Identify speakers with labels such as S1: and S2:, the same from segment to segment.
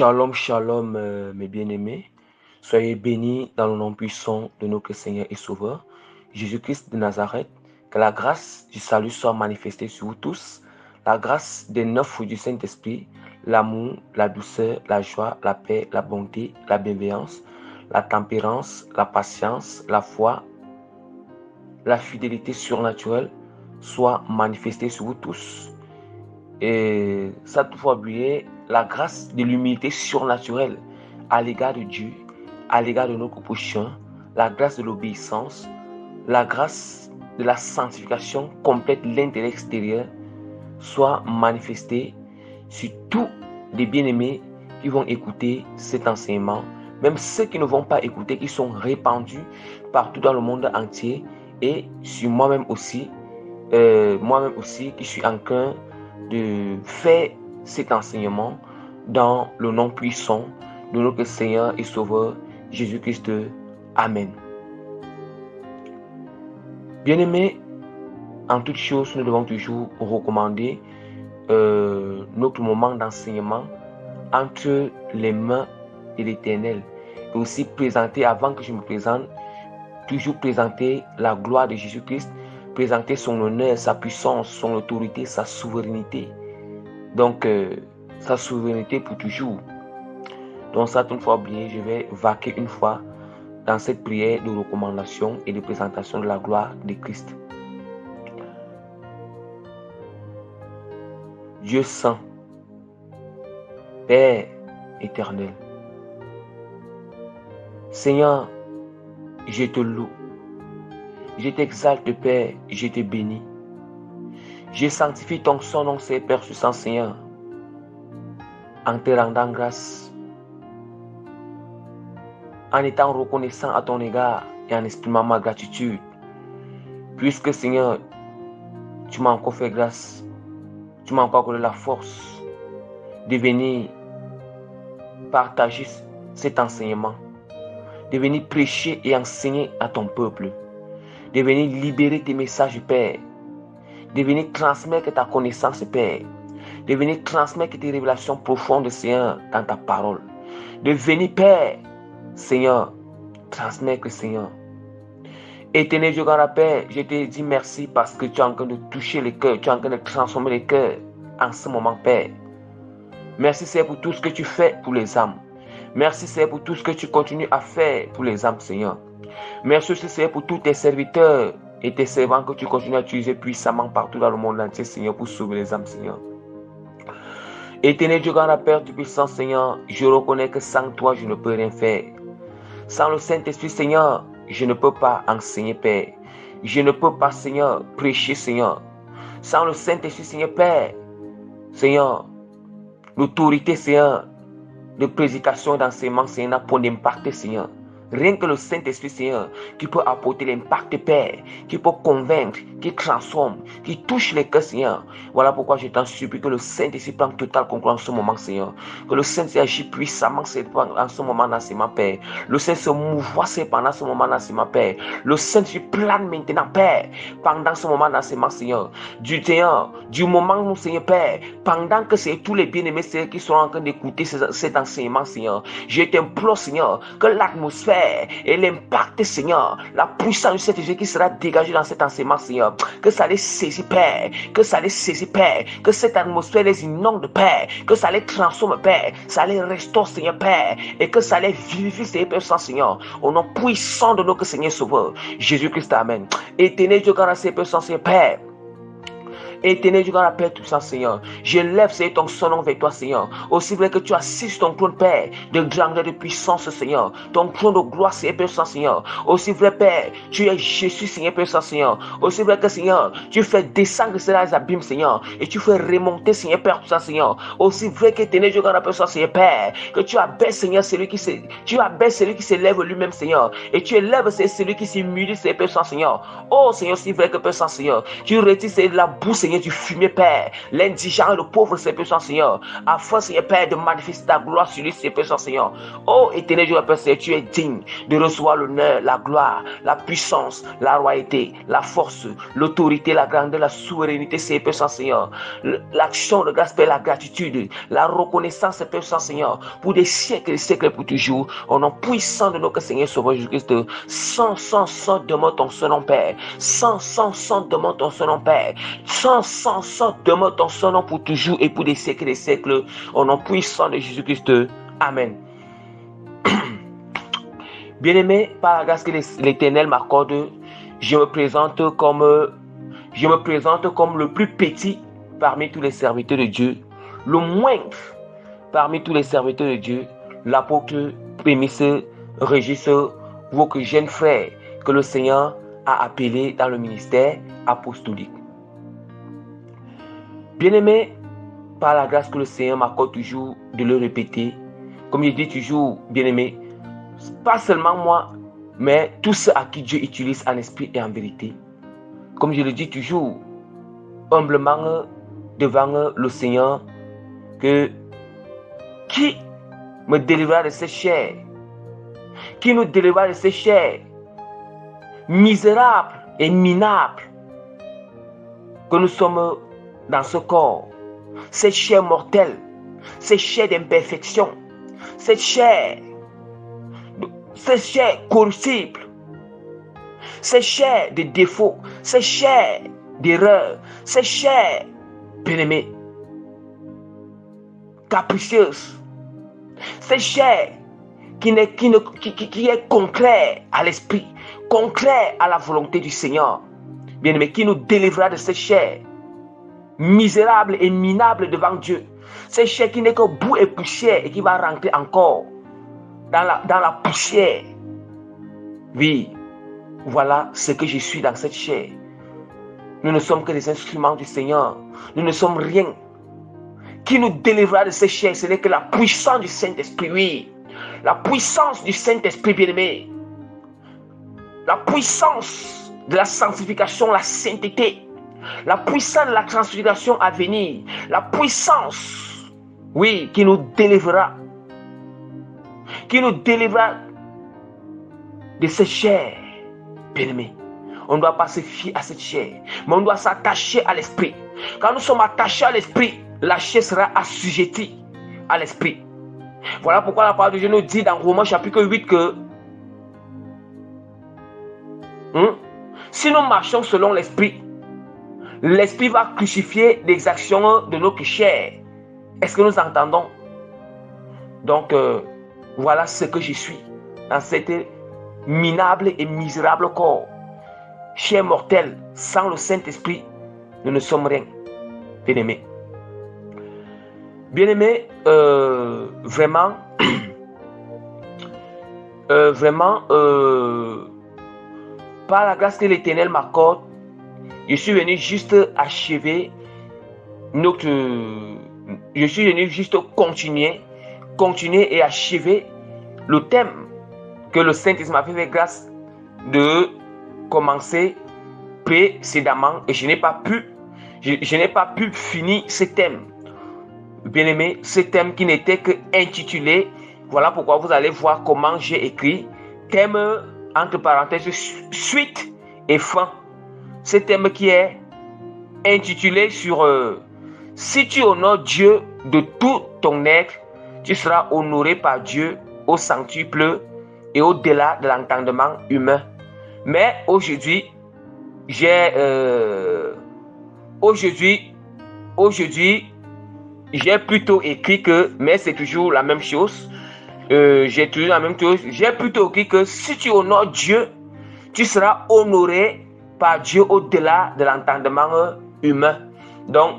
S1: Shalom, shalom, mes bien-aimés. Soyez bénis dans le nom puissant de notre Seigneur et Sauveur, Jésus-Christ de Nazareth. Que la grâce du salut soit manifestée sur vous tous. La grâce des 9 fruits du Saint-Esprit, l'amour, la douceur, la joie, la paix, la bonté, la bienveillance, la tempérance, la patience, la foi, la fidélité surnaturelle soit manifestée sur vous tous. Et ça, toutefois oublier la grâce de l'humilité surnaturelle à l'égard de Dieu, à l'égard de nos prochains, la grâce de l'obéissance, la grâce de la sanctification complète de l'intérêt extérieur soit manifestée sur tous les bien-aimés qui vont écouter cet enseignement, même ceux qui ne vont pas écouter, qui sont répandus partout dans le monde entier, et sur moi-même aussi qui suis en train de faire cet enseignement dans le nom puissant de notre Seigneur et Sauveur Jésus-Christ. Amen. Bien-aimés, en toutes choses, nous devons toujours recommander notre moment d'enseignement entre les mains de l'Éternel. Et aussi présenter, avant que je me présente, toujours présenter la gloire de Jésus-Christ, présenter son honneur, sa puissance, son autorité, sa souveraineté. Donc, sa souveraineté pour toujours. Donc ça, une fois oublié, je vais vaquer une fois dans cette prière de recommandation et de présentation de la gloire de Christ. Dieu saint, Père éternel, Seigneur, je te loue, je t'exalte, Père, je te bénis. Je sanctifie ton son, nom, c'est Père puissant, Seigneur, en te rendant grâce, en étant reconnaissant à ton égard et en exprimant ma gratitude, puisque, Seigneur, tu m'as encore fait grâce, tu m'as encore donné la force de venir partager cet enseignement, de venir prêcher et enseigner à ton peuple, de venir libérer tes messages, Père, de venir transmettre ta connaissance, Père, de venir transmettre tes révélations profondes, Seigneur, dans ta parole, de venir, Père, Seigneur, transmettre, Seigneur. Éternel Dieu, grand Père, je te dis merci parce que tu es en train de toucher les cœurs, tu es en train de transformer les cœurs en ce moment, Père. Merci, Seigneur, pour tout ce que tu fais pour les âmes. Merci, Seigneur, pour tout ce que tu continues à faire pour les âmes, Seigneur. Merci, Seigneur, pour tous tes serviteurs et tes servants que tu continues à utiliser puissamment partout dans le monde entier, Seigneur, pour sauver les âmes, Seigneur. Éternel Dieu, grand Père du puissant, Seigneur, je reconnais que sans toi, je ne peux rien faire. Sans le Saint-Esprit, Seigneur, je ne peux pas enseigner, Père. Je ne peux pas, Seigneur, prêcher, Seigneur. Sans le Saint-Esprit, Seigneur, Père, Seigneur, l'autorité, Seigneur, de prédication et d'enseignement, Seigneur, n'a pas d'impact, Seigneur. Rien que le Saint-Esprit, Seigneur, qui peut apporter l'impact, Père, qui peut convaincre, qui transforme, qui touche les cœurs, Seigneur. Voilà pourquoi je t'en supplie que le Saint-Esprit prenne total contrôle en ce moment, Seigneur. Que le Saint-Esprit agisse puissamment en ce moment d'enseignement, Père. Le Saint-Esprit se mouvoie pendant ce moment d'enseignement, Père. Le Saint-Esprit plane maintenant, Père, pendant ce moment d'enseignement, Seigneur. Du moment où, Seigneur, Père, pendant que c'est tous les bien-aimés, Seigneur, qui sont en train d'écouter cet enseignement, Seigneur, je t'implore, Seigneur, que l'atmosphère et l'impact, Seigneur, la puissance de cet Jésus qui sera dégagée dans cet enseignement, Seigneur, que ça les saisit, Père, que ça les saisit, Père, que cette atmosphère les inonde, Père, que ça les transforme, Père, ça les restaure, Seigneur, Père, et que ça les vivifie, Seigneur, au nom puissant de notre Seigneur Sauveur, Jésus-Christ, Amen. Éternel Dieu, grâce à Seigneur, Père. Éternel Dieu, la paix, tout ça, Seigneur. Je lève, Seigneur, ton son nom vers toi, Seigneur. Aussi vrai que tu assistes ton trône, Père, de grandeur, de puissance, Seigneur. Ton trône de gloire, Seigneur, Père, Seigneur. Aussi vrai, Père, tu es Jésus, Seigneur, Père, Seigneur. Aussi vrai que, Seigneur, tu fais descendre cela les abîmes, Seigneur. Et tu fais remonter, Seigneur, Père, tout ça, Seigneur. Aussi vrai que, Éternel Dieu, la paix, Seigneur, Père, que tu abaisses, Seigneur, celui qui s'élève lui-même, Seigneur. Et tu élèves, celui qui s'humilie, Seigneur, Père, Seigneur. Oh, Seigneur, si vrai que, Père, Seigneur, tu retires la boue, Seigneur, Seigneur, du fumier, Père, l'indigent et le pauvre, Seigneur, Seigneur, afin, Seigneur, Père, de manifester ta gloire sur lui, Seigneur. Oh, éternel Dieu, Père, Seigneur, tu es digne de recevoir l'honneur, la gloire, la puissance, la royauté, la force, l'autorité, la grandeur, la souveraineté, Seigneur, l'action de grâce, Père, la gratitude, la reconnaissance, Seigneur, pour des siècles et des siècles, pour toujours, au nom puissant de notre Seigneur Sauveur Jésus-Christ, sans demande ton son nom, Père, sans demande ton son nom, Père, sans demande ton son nom pour toujours et pour des siècles et des siècles, au nom puissant de Jésus-Christ. Amen. Bien-aimé, par la grâce que l'Éternel m'accorde, je me présente comme le plus petit parmi tous les serviteurs de Dieu, le moindre parmi tous les serviteurs de Dieu, l'apôtre Prémisse Régis, vos jeunes frères que le Seigneur a appelés dans le ministère apostolique. Bien-aimé, par la grâce que le Seigneur m'accorde toujours de le répéter, comme je dis toujours, bien-aimé, pas seulement moi, mais tous ceux à qui Dieu utilise en esprit et en vérité. Comme je le dis toujours, humblement devant le Seigneur, que qui me délivrera de ces chairs, qui nous délivrera de ces chairs misérables et minables que nous sommes dans ce corps, ces chairs mortelles, ces chairs d'imperfection, ces chairs corruptibles, ces chairs de défauts, ces chairs d'erreurs, ces chairs, bien-aimés, capricieuses, ces chairs qui est contraire à l'esprit, contraire à la volonté du Seigneur, bien-aimé, qui nous délivrera de ces chairs misérables et minables devant Dieu, ces chairs qui n'est que boue et poussière et qui va rentrer encore dans la poussière. Oui, voilà ce que je suis dans cette chair. Nous ne sommes que des instruments du Seigneur. Nous ne sommes rien. Qui nous délivrera de ces chairs, ce n'est que la puissance du Saint-Esprit, oui. La puissance du Saint-Esprit, bien-aimé. La puissance de la sanctification, la sainteté. La puissance de la transfiguration à venir. La puissance, oui, qui nous délivrera. Qui nous délivrera de ces chairs, bien-aimé. On ne doit pas se fier à cette chair, mais on doit s'attacher à l'esprit. Quand nous sommes attachés à l'esprit, la chair sera assujettie à l'esprit. Voilà pourquoi la parole de Dieu nous dit dans Romains chapitre 8 que si nous marchons selon l'esprit, l'esprit va crucifier les actions de notre chair. Est-ce que nous entendons? Donc, voilà ce que je suis dans cet minable et misérable corps. Chair mortelle, sans le Saint-Esprit, nous ne sommes rien. Bien-aimés. Bien-aimés, vraiment, par la grâce que l'Éternel m'accorde, je suis venu juste achever je suis venu juste continuer et achever le thème que le Saint-Esprit m'a fait grâce de commencer précédemment et je n'ai pas pu finir ce thème. Bien-aimé, ce thème qui n'était que intitulé, voilà pourquoi vous allez voir comment j'ai écrit thème entre parenthèses suite et fin. Ce thème qui est intitulé sur si tu honores Dieu de tout ton être, tu seras honoré par Dieu au centuple et au-delà de l'entendement humain. Mais aujourd'hui, j'ai plutôt écrit que, mais c'est toujours la même chose. J'ai plutôt écrit que si tu honores Dieu, tu seras honoré par Dieu au-delà de l'entendement humain. Donc,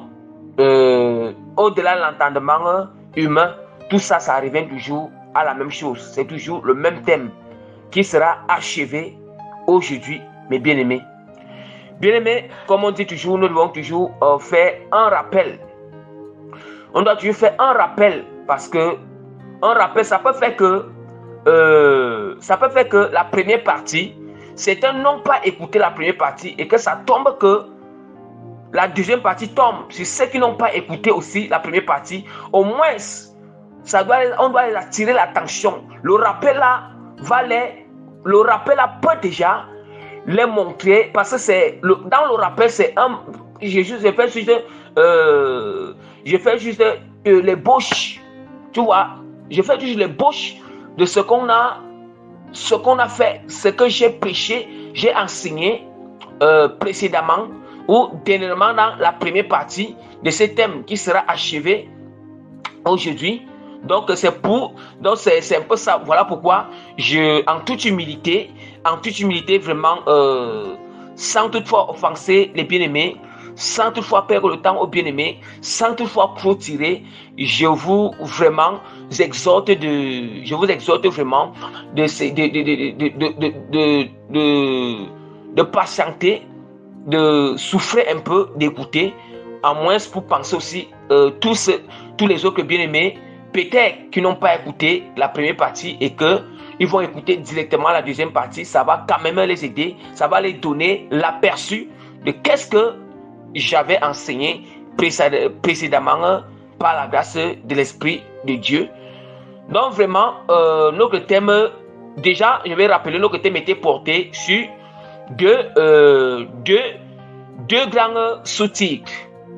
S1: au-delà de l'entendement humain, tout ça, ça revient toujours à la même chose. C'est toujours le même thème qui sera achevé aujourd'hui, mes bien-aimés. Bien-aimés, comme on dit toujours, nous devons toujours faire un rappel. On doit toujours faire un rappel parce que un rappel, ça peut faire que la première partie, certains n'ont pas écouté la première partie et que ça tombe que la deuxième partie tombe sur ceux qui n'ont pas écouté aussi la première partie, au moins, on doit les attirer l'attention. Le rappel là peut déjà les montrer, parce que dans le rappel, c'est j'ai fait juste l'ébauche, tu vois, j'ai fait juste l'ébauche de ce qu'on a fait, ce que j'ai prêché, j'ai enseigné précédemment ou dernièrement dans la première partie de ce thème qui sera achevé aujourd'hui. Donc c'est un peu ça. Voilà pourquoi en toute humilité vraiment, sans toutefois offenser les bien-aimés, sans toutefois perdre le temps aux bien-aimés, sans toutefois clôturer, je vous exhorte vraiment de patienter, de souffrir un peu, d'écouter, à moins pour penser aussi tous les autres bien-aimés peut-être qui n'ont pas écouté la première partie et qu'ils vont écouter directement la deuxième partie. Ça va quand même les aider, ça va les donner l'aperçu de qu'est-ce que j'avais enseigné précédemment par la grâce de l'Esprit de Dieu. Donc vraiment, notre thème, déjà, je vais rappeler, notre thème était porté sur deux grands sous-titres.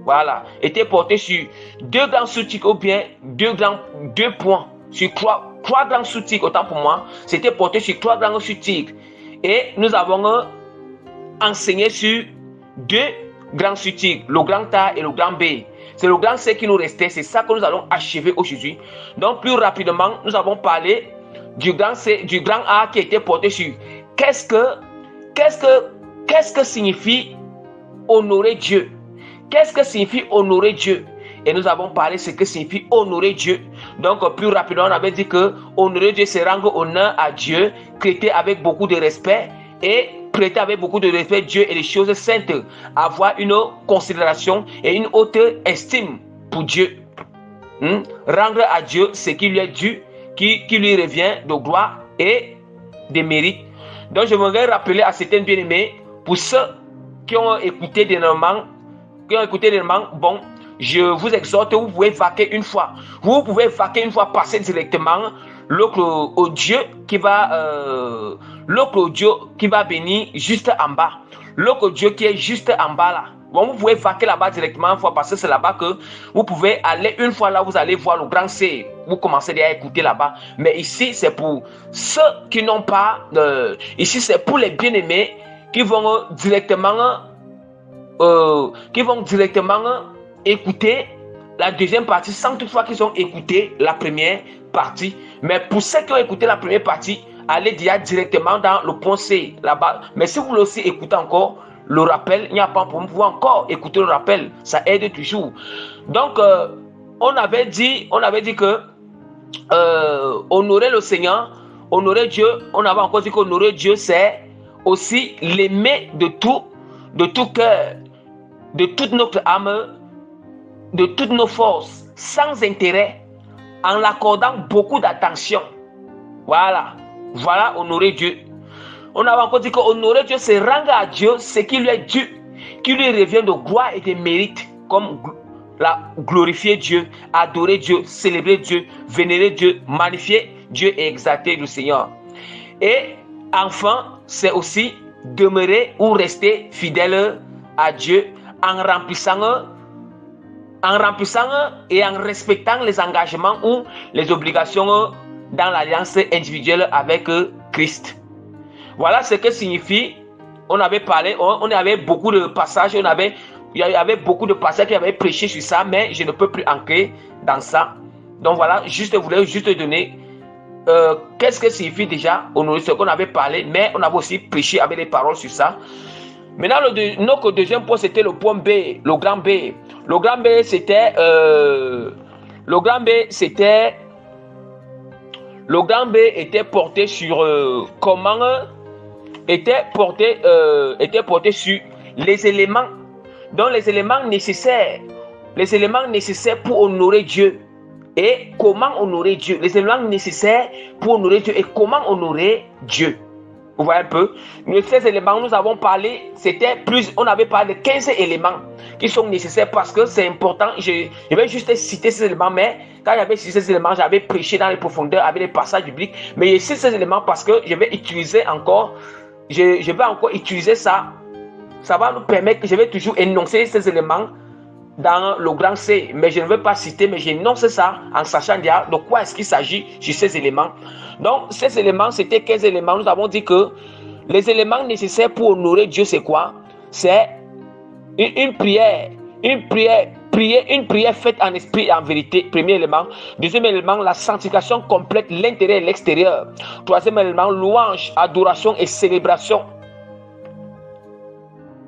S1: Voilà, était porté sur deux grands sous-titres ou bien deux points, sur trois grands sous-titres, autant pour moi, c'était porté sur trois grands sous-titres. Et nous avons enseigné sur deux grands sous-titres, le grand A et le grand B. C'est le grand C qui nous restait, c'est ça que nous allons achever aujourd'hui. Donc plus rapidement, nous avons parlé du grand C, du grand A qui était porté sur qu'est-ce que signifie honorer Dieu. Qu'est-ce que signifie honorer Dieu? Et nous avons parlé de ce que signifie honorer Dieu. Donc, plus rapidement, on avait dit que honorer Dieu, c'est rendre honneur à Dieu, traiter avec beaucoup de respect et traiter avec beaucoup de respect Dieu et les choses saintes. Avoir une considération et une haute estime pour Dieu. Rendre à Dieu ce qui lui est dû, qui lui revient de gloire et de mérite. Donc, je voudrais rappeler à certains bien-aimés, pour ceux qui ont écouté dernièrement, bon, je vous exhorte, vous pouvez vaquer une fois. Vous pouvez vaquer une fois, passer directement l'autre audio qui va venir juste en bas. L'autre audio qui est juste en bas là. Bon, vous pouvez vaquer là-bas directement une fois, parce que c'est là-bas que vous pouvez aller une fois là, vous allez voir le grand C. Vous commencez déjà à écouter là-bas. Mais ici, c'est pour ceux qui n'ont pas... ici, c'est pour les bien-aimés qui vont directement écouter la deuxième partie sans toutefois qu'ils ont écouté la première partie. Mais pour ceux qui ont écouté la première partie, allez directement dans le point C là-bas. Mais si vous voulez aussi écouter encore le rappel, il n'y a pas pour vous encore écouter le rappel, ça aide toujours. Donc on avait dit que honorer le Seigneur, honorer Dieu, on avait encore dit qu'honorer Dieu, c'est aussi l'aimer de tout cœur, de toute notre âme, de toutes nos forces, sans intérêt, en l'accordant beaucoup d'attention. Voilà honorer Dieu. On avait encore dit que honorer Dieu, c'est rendre à Dieu ce qui lui est dû, qui lui revient de gloire et de mérite, comme glorifier Dieu, adorer Dieu, célébrer Dieu, vénérer Dieu, magnifier Dieu et exalter le Seigneur. Et enfin, c'est aussi demeurer ou rester fidèle à Dieu en remplissant et en respectant les engagements ou les obligations dans l'alliance individuelle avec Christ. Voilà ce que signifie. On avait parlé, on avait beaucoup de passages, il y avait beaucoup de passages qui avaient prêché sur ça, mais je ne peux plus ancrer dans ça. Donc voilà, je voulais juste donner qu'est-ce que signifie déjà honorer, ce qu'on avait parlé, mais on avait aussi prêché avec des paroles sur ça. Maintenant, notre deuxième point, c'était le point B, le grand B. Le grand B, c'était était porté sur comment était porté sur les éléments, donc les éléments nécessaires pour honorer Dieu et comment honorer Dieu, les éléments nécessaires pour honorer Dieu et comment honorer Dieu. Vous voyez un peu, ces éléments, nous avons parlé, on avait parlé de 15 éléments. qui sont nécessaires parce que c'est important. Je vais juste citer ces éléments, mais quand j'avais cité ces éléments, j'avais prêché dans les profondeurs avec les passages bibliques. Mais je cite ces éléments parce que je vais utiliser encore, je vais encore utiliser ça. Ça va nous permettre, je vais toujours énoncer ces éléments dans le grand C, mais je ne veux pas citer, mais j'énonce ça en sachant déjà de quoi est-ce qu'il s'agit sur ces éléments. Donc, ces éléments, c'était quels éléments? Nous avons dit que les éléments nécessaires pour honorer Dieu, c'est quoi? C'est une prière faite en esprit et en vérité, premier élément. Deuxième élément, la sanctification complète, l'intérieur et l'extérieur. Troisième élément, louange, adoration et célébration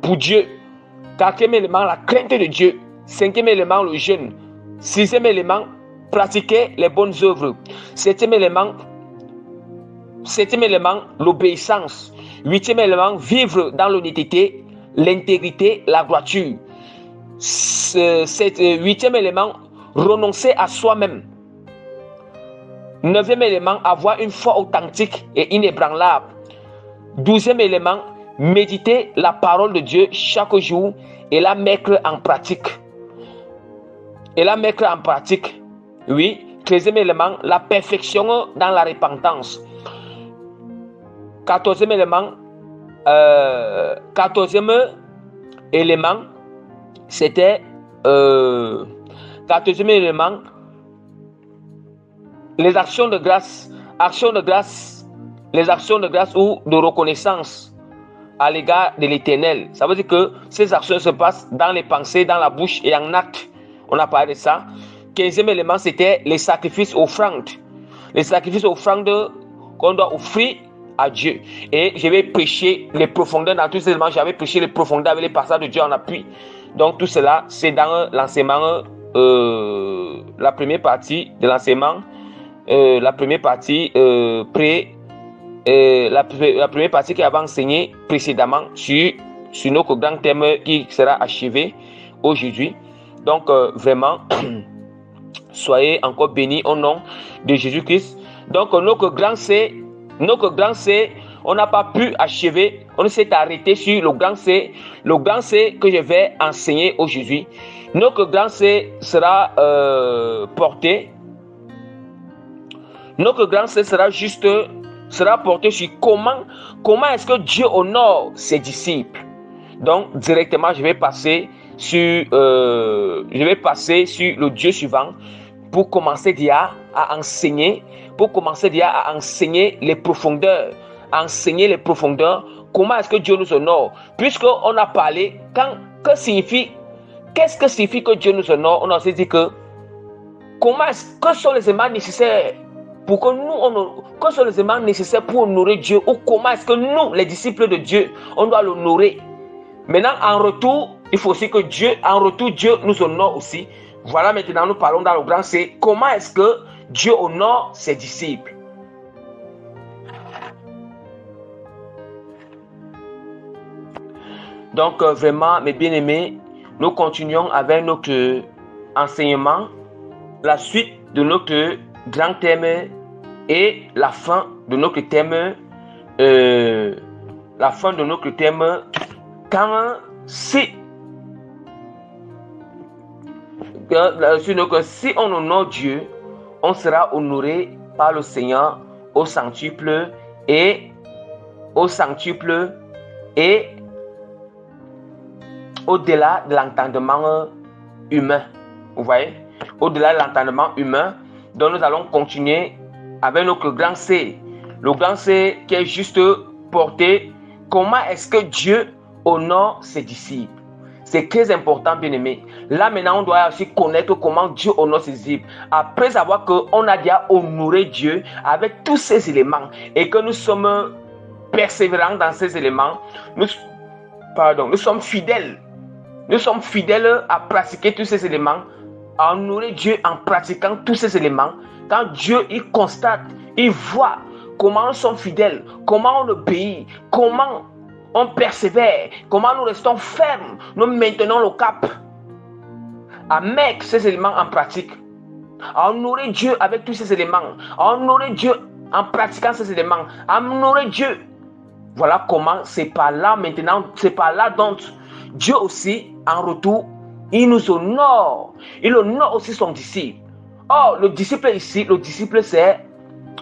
S1: pour Dieu. Quatrième élément, la crainte de Dieu. Cinquième élément, le jeûne. Sixième élément, pratiquer les bonnes œuvres. Septième élément, l'obéissance. Huitième élément, vivre dans l'honnêteté, l'intégrité, la droiture. Huitième élément, renoncer à soi-même. Neuvième élément, avoir une foi authentique et inébranlable. Douzième élément, méditer la parole de Dieu chaque jour et la mettre en pratique. Oui. 13e élément, la perfection dans la repentance. 14e élément, c'était 14e élément, les actions de grâce ou de reconnaissance à l'égard de l'Éternel. Ça veut dire que ces actions se passent dans les pensées, dans la bouche et en acte. On a parlé de ça. 15e élément, c'était les sacrifices offrandes. Les sacrifices offrandes qu'on doit offrir à Dieu. Et je vais prêcher les profondeurs dans tous ces éléments. J'avais prêché les profondeurs avec les passages de Dieu en appui. Donc tout cela, c'est dans l'enseignement, la première partie de l'enseignement, la première partie qui avait enseigné précédemment sur notre grand thème qui sera achevé aujourd'hui. Donc vraiment, soyez encore bénis au nom de Jésus-Christ. Donc notre grand C, on n'a pas pu achever, on s'est arrêté sur le grand C que je vais enseigner aujourd'hui. Notre grand C sera porté. Notre grand C sera porté sur comment est-ce que Dieu honore ses disciples. Donc directement je vais passer sur le Dieu suivant pour commencer déjà à enseigner les profondeurs, comment est-ce que Dieu nous honore, puisqu'on a parlé qu'est-ce que signifie que Dieu nous honore. On a aussi dit que que sont les éléments nécessaires pour que que sont les éléments nécessaires pour honorer Dieu, ou comment est-ce que nous, les disciples de Dieu, on doit l'honorer. Maintenant, en retour, il faut aussi que Dieu nous honore aussi. Voilà, maintenant, nous parlons dans le grand C. Comment est-ce que Dieu honore ses disciples? Donc, vraiment, mes bien-aimés, nous continuons avec notre enseignement, la suite de notre grand thème et la fin de notre thème. Quand si on honore Dieu, on sera honoré par le Seigneur au centuple et au-delà de l'entendement humain. Vous voyez? Au-delà de l'entendement humain. Donc nous allons continuer avec notre grand C. Le grand C qui est juste porté. Comment est-ce que Dieu honore ses disciples? C'est très important, bien aimé. Là maintenant, on doit aussi connaître comment Dieu honore ses disciples. Après avoir qu'on a déjà honoré Dieu avec tous ces éléments et que nous sommes persévérants dans ces éléments, nous sommes fidèles. Nous sommes fidèles à pratiquer tous ces éléments, à honorer Dieu en pratiquant tous ces éléments. Quand Dieu il constate, il voit comment nous sommes fidèles, comment on obéit, comment on persévère, comment nous restons fermes, nous maintenons le cap, à mettre ces éléments en pratique, à honorer Dieu avec tous ces éléments, à honorer Dieu en pratiquant ces éléments, à honorer Dieu. Voilà comment c'est par là maintenant, c'est par là donc Dieu aussi en retour Il nous honore. Il honore aussi son disciple. Or, le disciple ici, le disciple c'est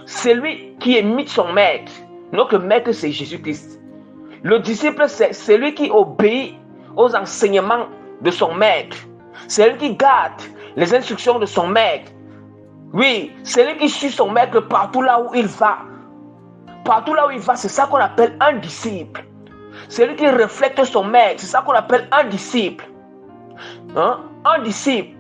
S1: celui qui imite son maître. Notre maître c'est Jésus-Christ. Le disciple c'est celui qui obéit aux enseignements de son maître. C'est lui qui garde les instructions de son maître. Oui, c'est lui qui suit son maître partout là où il va. Partout là où il va, c'est ça qu'on appelle un disciple. C'est lui qui reflète son maître. C'est ça qu'on appelle un disciple. Hein? Un disciple.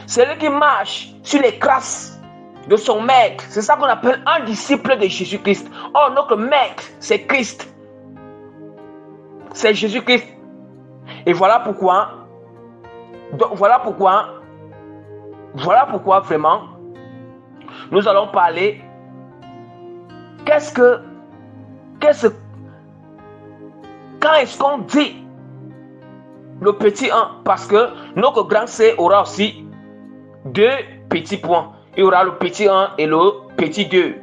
S1: C'est lui qui marche sur les traces de son maître. C'est ça qu'on appelle un disciple de Jésus-Christ. Oh, notre maître, c'est Christ. C'est Jésus-Christ. Et voilà pourquoi vraiment, nous allons parler. Quand est-ce qu'on dit le petit 1? Parce que notre grand C aura aussi deux petits points. Il y aura le petit 1 et le petit 2.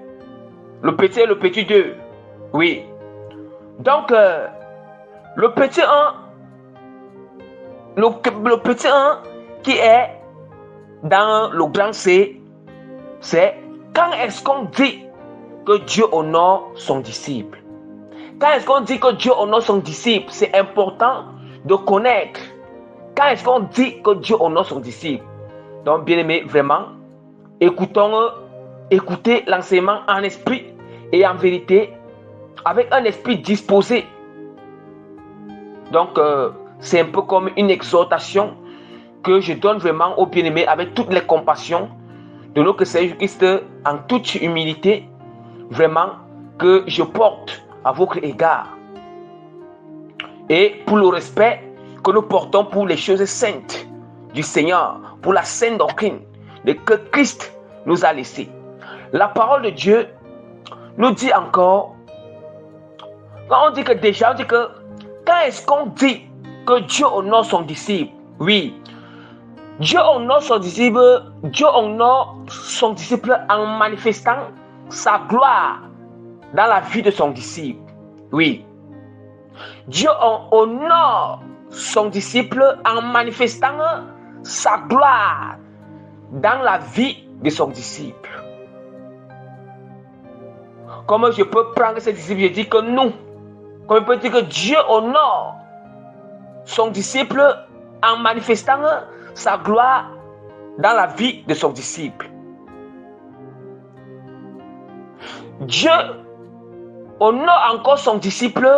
S1: Le petit et le petit 2. Oui. Donc, le petit 1, le petit 1 qui est dans le grand C, c'est quand est-ce qu'on dit que Dieu honore son disciple? Quand est-ce qu'on dit que Dieu honore son disciple? C'est important de connaître. Quand est-ce qu'on dit que Dieu honore son disciple? Donc, bien aimé, vraiment, écoutez l'enseignement en esprit et en vérité, avec un esprit disposé. Donc, c'est un peu comme une exhortation que je donne vraiment aux bien-aimés avec toutes les compassions de notre Seigneur Christ en toute humilité, vraiment, que je porte à votre égard. Et pour le respect que nous portons pour les choses saintes du Seigneur, pour la sainte doctrine que Christ nous a laissée. La parole de Dieu nous dit encore, quand on dit que déjà, on dit que quand est-ce qu'on dit que Dieu honore son disciple? Oui, Dieu honore son disciple en manifestant sa gloire dans la vie de son disciple. Oui, Dieu honore son disciple en manifestant sa gloire dans la vie de son disciple. Comme je peux prendre ce disciple, je dis que nous, comme je peux dire que Dieu honore son disciple en manifestant sa gloire dans la vie de son disciple. Dieu honore encore son disciple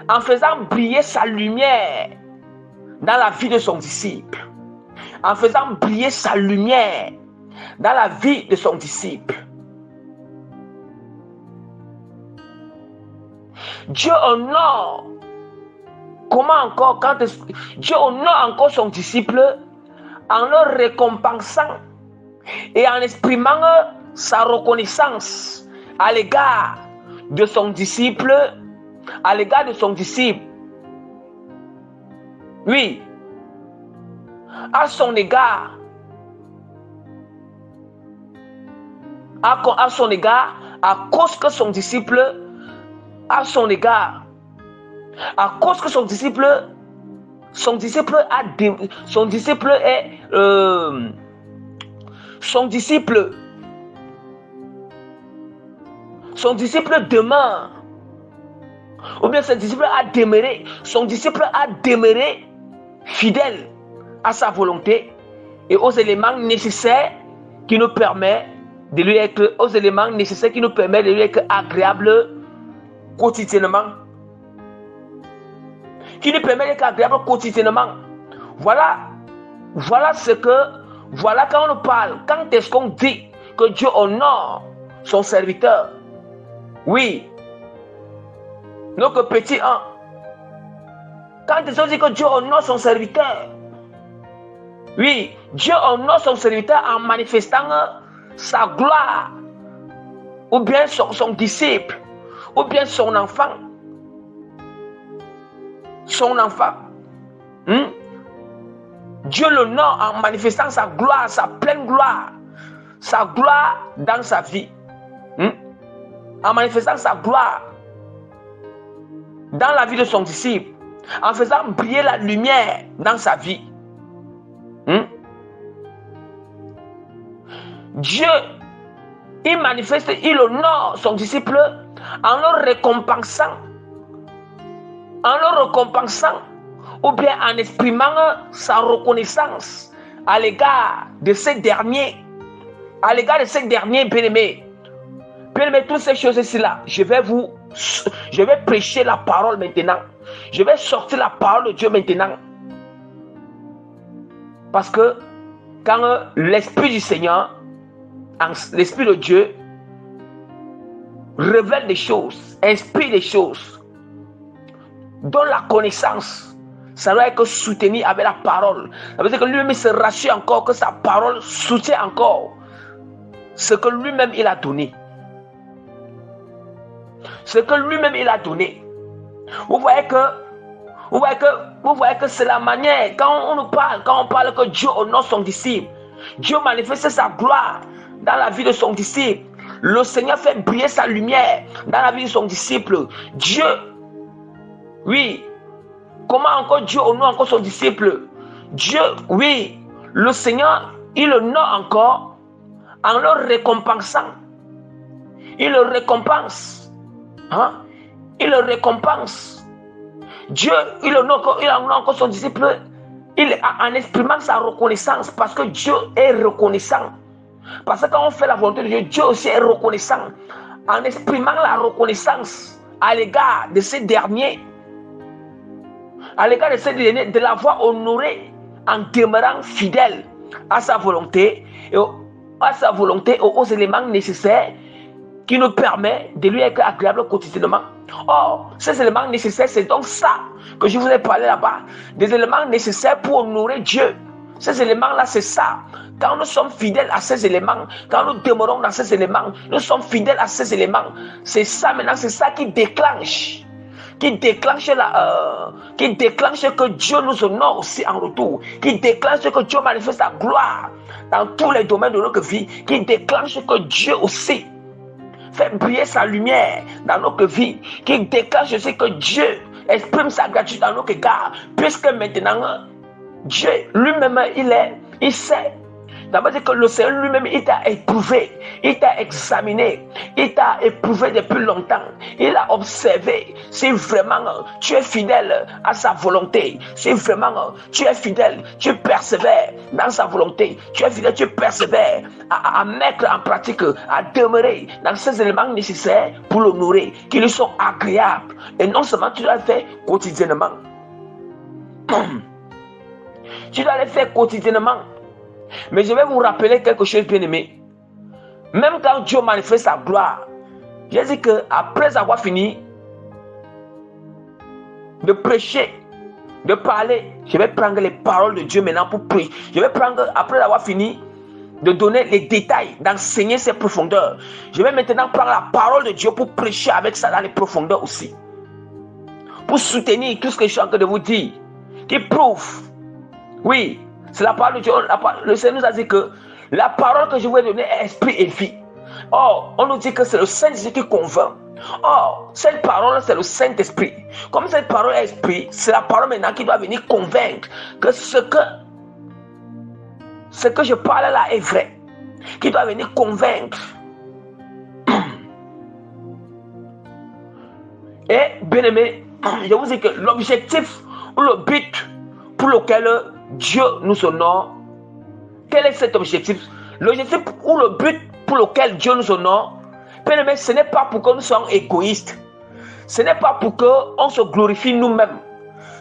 S1: en faisant briller sa lumière dans la vie de son disciple. En faisant briller sa lumière dans la vie de son disciple. Dieu honore. Comment encore? Dieu honore encore son disciple en le récompensant et en exprimant sa reconnaissance à l'égard de son disciple. À l'égard de son disciple. Oui. À son égard. À son égard, à cause que son disciple, à son égard, à cause que son disciple demeure, ou bien son disciple a demeuré fidèle à sa volonté et aux éléments nécessaires qui nous permettent de lui être agréable quotidiennement. Voilà quand on parle, quand est-ce qu'on dit que Dieu honore son serviteur? Oui, notre petit 1. Quand est-ce qu'on dit que Dieu honore son serviteur? Oui, Dieu honore son serviteur en manifestant sa gloire, ou bien son disciple, ou bien son enfant. Dieu l'honore en manifestant sa gloire, sa pleine gloire, sa gloire dans sa vie. En manifestant sa gloire dans la vie de son disciple, en faisant briller la lumière dans sa vie. Dieu, il manifeste, il honore son disciple en le récompensant, ou bien en exprimant sa reconnaissance à l'égard de ces derniers, bien-aimés. Bien-aimés, toutes ces choses-ci-là, je vais prêcher la parole maintenant. Je vais sortir la parole de Dieu maintenant. Parce que quand l'Esprit du Seigneur, l'Esprit de Dieu, révèle des choses, inspire des choses, donne la connaissance, ça doit être soutenu avec la parole. Ça veut dire que lui-même se rassure encore que sa parole soutient encore ce que lui-même il a donné. Ce que lui-même il a donné. Vous voyez que c'est la manière, quand on parle que Dieu honore son disciple, Dieu manifeste sa gloire dans la vie de son disciple. Le Seigneur fait briller sa lumière dans la vie de son disciple. Dieu, oui, comment encore Dieu honore encore son disciple? Dieu, oui, le Seigneur, il honore encore en le récompensant. Il le récompense. Il le récompense. Dieu, il honore encore son disciple en exprimant sa reconnaissance, parce que Dieu est reconnaissant. Parce que quand on fait la volonté de Dieu, Dieu aussi est reconnaissant en exprimant la reconnaissance à l'égard de ces derniers, de l'avoir honoré en demeurant fidèle à sa volonté et aux éléments nécessaires qui nous permet de lui être agréable quotidiennement. Or, ces éléments nécessaires, c'est donc ça que je vous ai parlé là-bas. Des éléments nécessaires pour honorer Dieu. Ces éléments-là, c'est ça. Quand nous sommes fidèles à ces éléments, quand nous demeurons dans ces éléments, nous sommes fidèles à ces éléments. C'est ça maintenant, c'est ça qui déclenche que Dieu nous honore aussi en retour, qui déclenche que Dieu manifeste sa gloire dans tous les domaines de notre vie, qui déclenche que Dieu aussi fait briller sa lumière dans notre vie, qui déclenche aussi que Dieu exprime sa gratitude dans notre égard, puisque maintenant Dieu lui-même il sait. D'abord, c'est que le Seigneur lui-même, il t'a éprouvé, il t'a examiné, il t'a éprouvé depuis longtemps. Il a observé si vraiment tu es fidèle à sa volonté, si vraiment tu es fidèle, tu persévères dans sa volonté, tu es fidèle, tu persévères à mettre en pratique, à demeurer dans ces éléments nécessaires pour l'honorer, qui lui sont agréables. Et non seulement tu dois le faire quotidiennement, tu dois le faire quotidiennement. Mais je vais vous rappeler quelque chose, bien-aimé. Même quand Dieu manifeste sa gloire, j'ai dit qu'après avoir fini de prêcher, de parler, je vais prendre les paroles de Dieu maintenant pour prier. Après avoir fini de donner les détails, d'enseigner ses profondeurs, je vais maintenant prendre la parole de Dieu pour prêcher avec ça dans les profondeurs aussi. Pour soutenir tout ce que je suis en train de vous dire, qui prouve, oui, c'est la parole de Dieu. Le Seigneur nous a dit que la parole que je vous ai donnée est esprit et vie. Or, on nous dit que c'est le Saint-Esprit qui convainc. Or, cette parole, c'est le Saint-Esprit. Comme cette parole est esprit, c'est la parole maintenant qui doit venir convaincre que ce que je parle là est vrai. Qui doit venir convaincre. Et, bien aimé, je vous dis que l'objectif ou le but pour lequel Dieu nous honore, quel est cet objectif? L'objectif ou le but pour lequel Dieu nous honore, bien-aimé, ce n'est pas pour que nous soyons égoïstes. Ce n'est pas pour qu'on se glorifie nous-mêmes.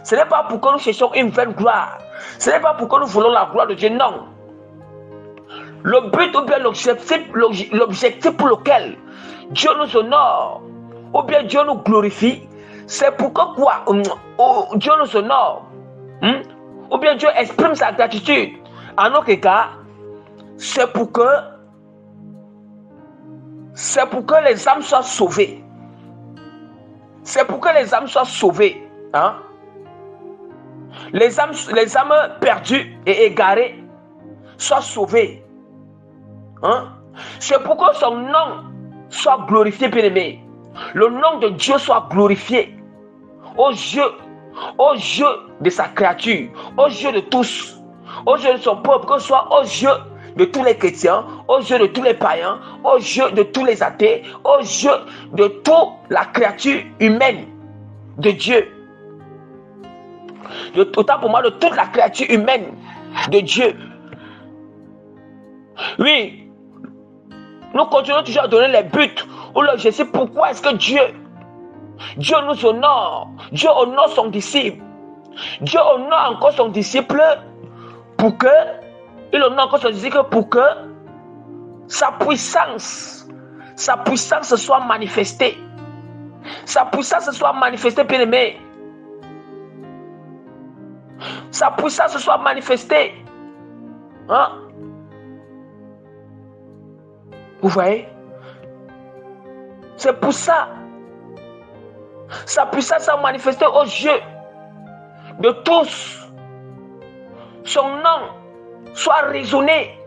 S1: Ce n'est pas pour que nous cherchions une vaine gloire. Ce n'est pas pour que nous voulons la gloire de Dieu, non. Le but ou bien l'objectif pour lequel Dieu nous honore, ou bien Dieu nous glorifie, c'est pour que quoi? Dieu nous honore. Ou bien Dieu exprime sa gratitude en notre égard, c'est pour que les âmes soient sauvées. C'est pour que les âmes soient sauvées. Les âmes perdues et égarées soient sauvées. C'est pour que son nom soit glorifié, bien-aimé. Le nom de Dieu soit glorifié aux yeux de sa créature, aux yeux de tous, aux yeux de son peuple, que ce soit aux yeux de tous les chrétiens, aux yeux de tous les païens, aux yeux de tous les athées, aux yeux de toute la créature humaine de Dieu. Autant pour moi de toute la créature humaine de Dieu. Oui, nous continuons toujours à donner les buts ou l'objectif. Pourquoi est-ce que Dieu nous honore, Dieu honore son disciple, Dieu honore encore son disciple pour que, il honore encore son disciple pour que sa puissance soit manifestée. Sa puissance soit manifestée, bien-aimé. Sa puissance soit manifestée. Hein? Vous voyez? C'est pour ça. Sa puissance soit manifestée aux yeux de tous. Son nom soit raisonné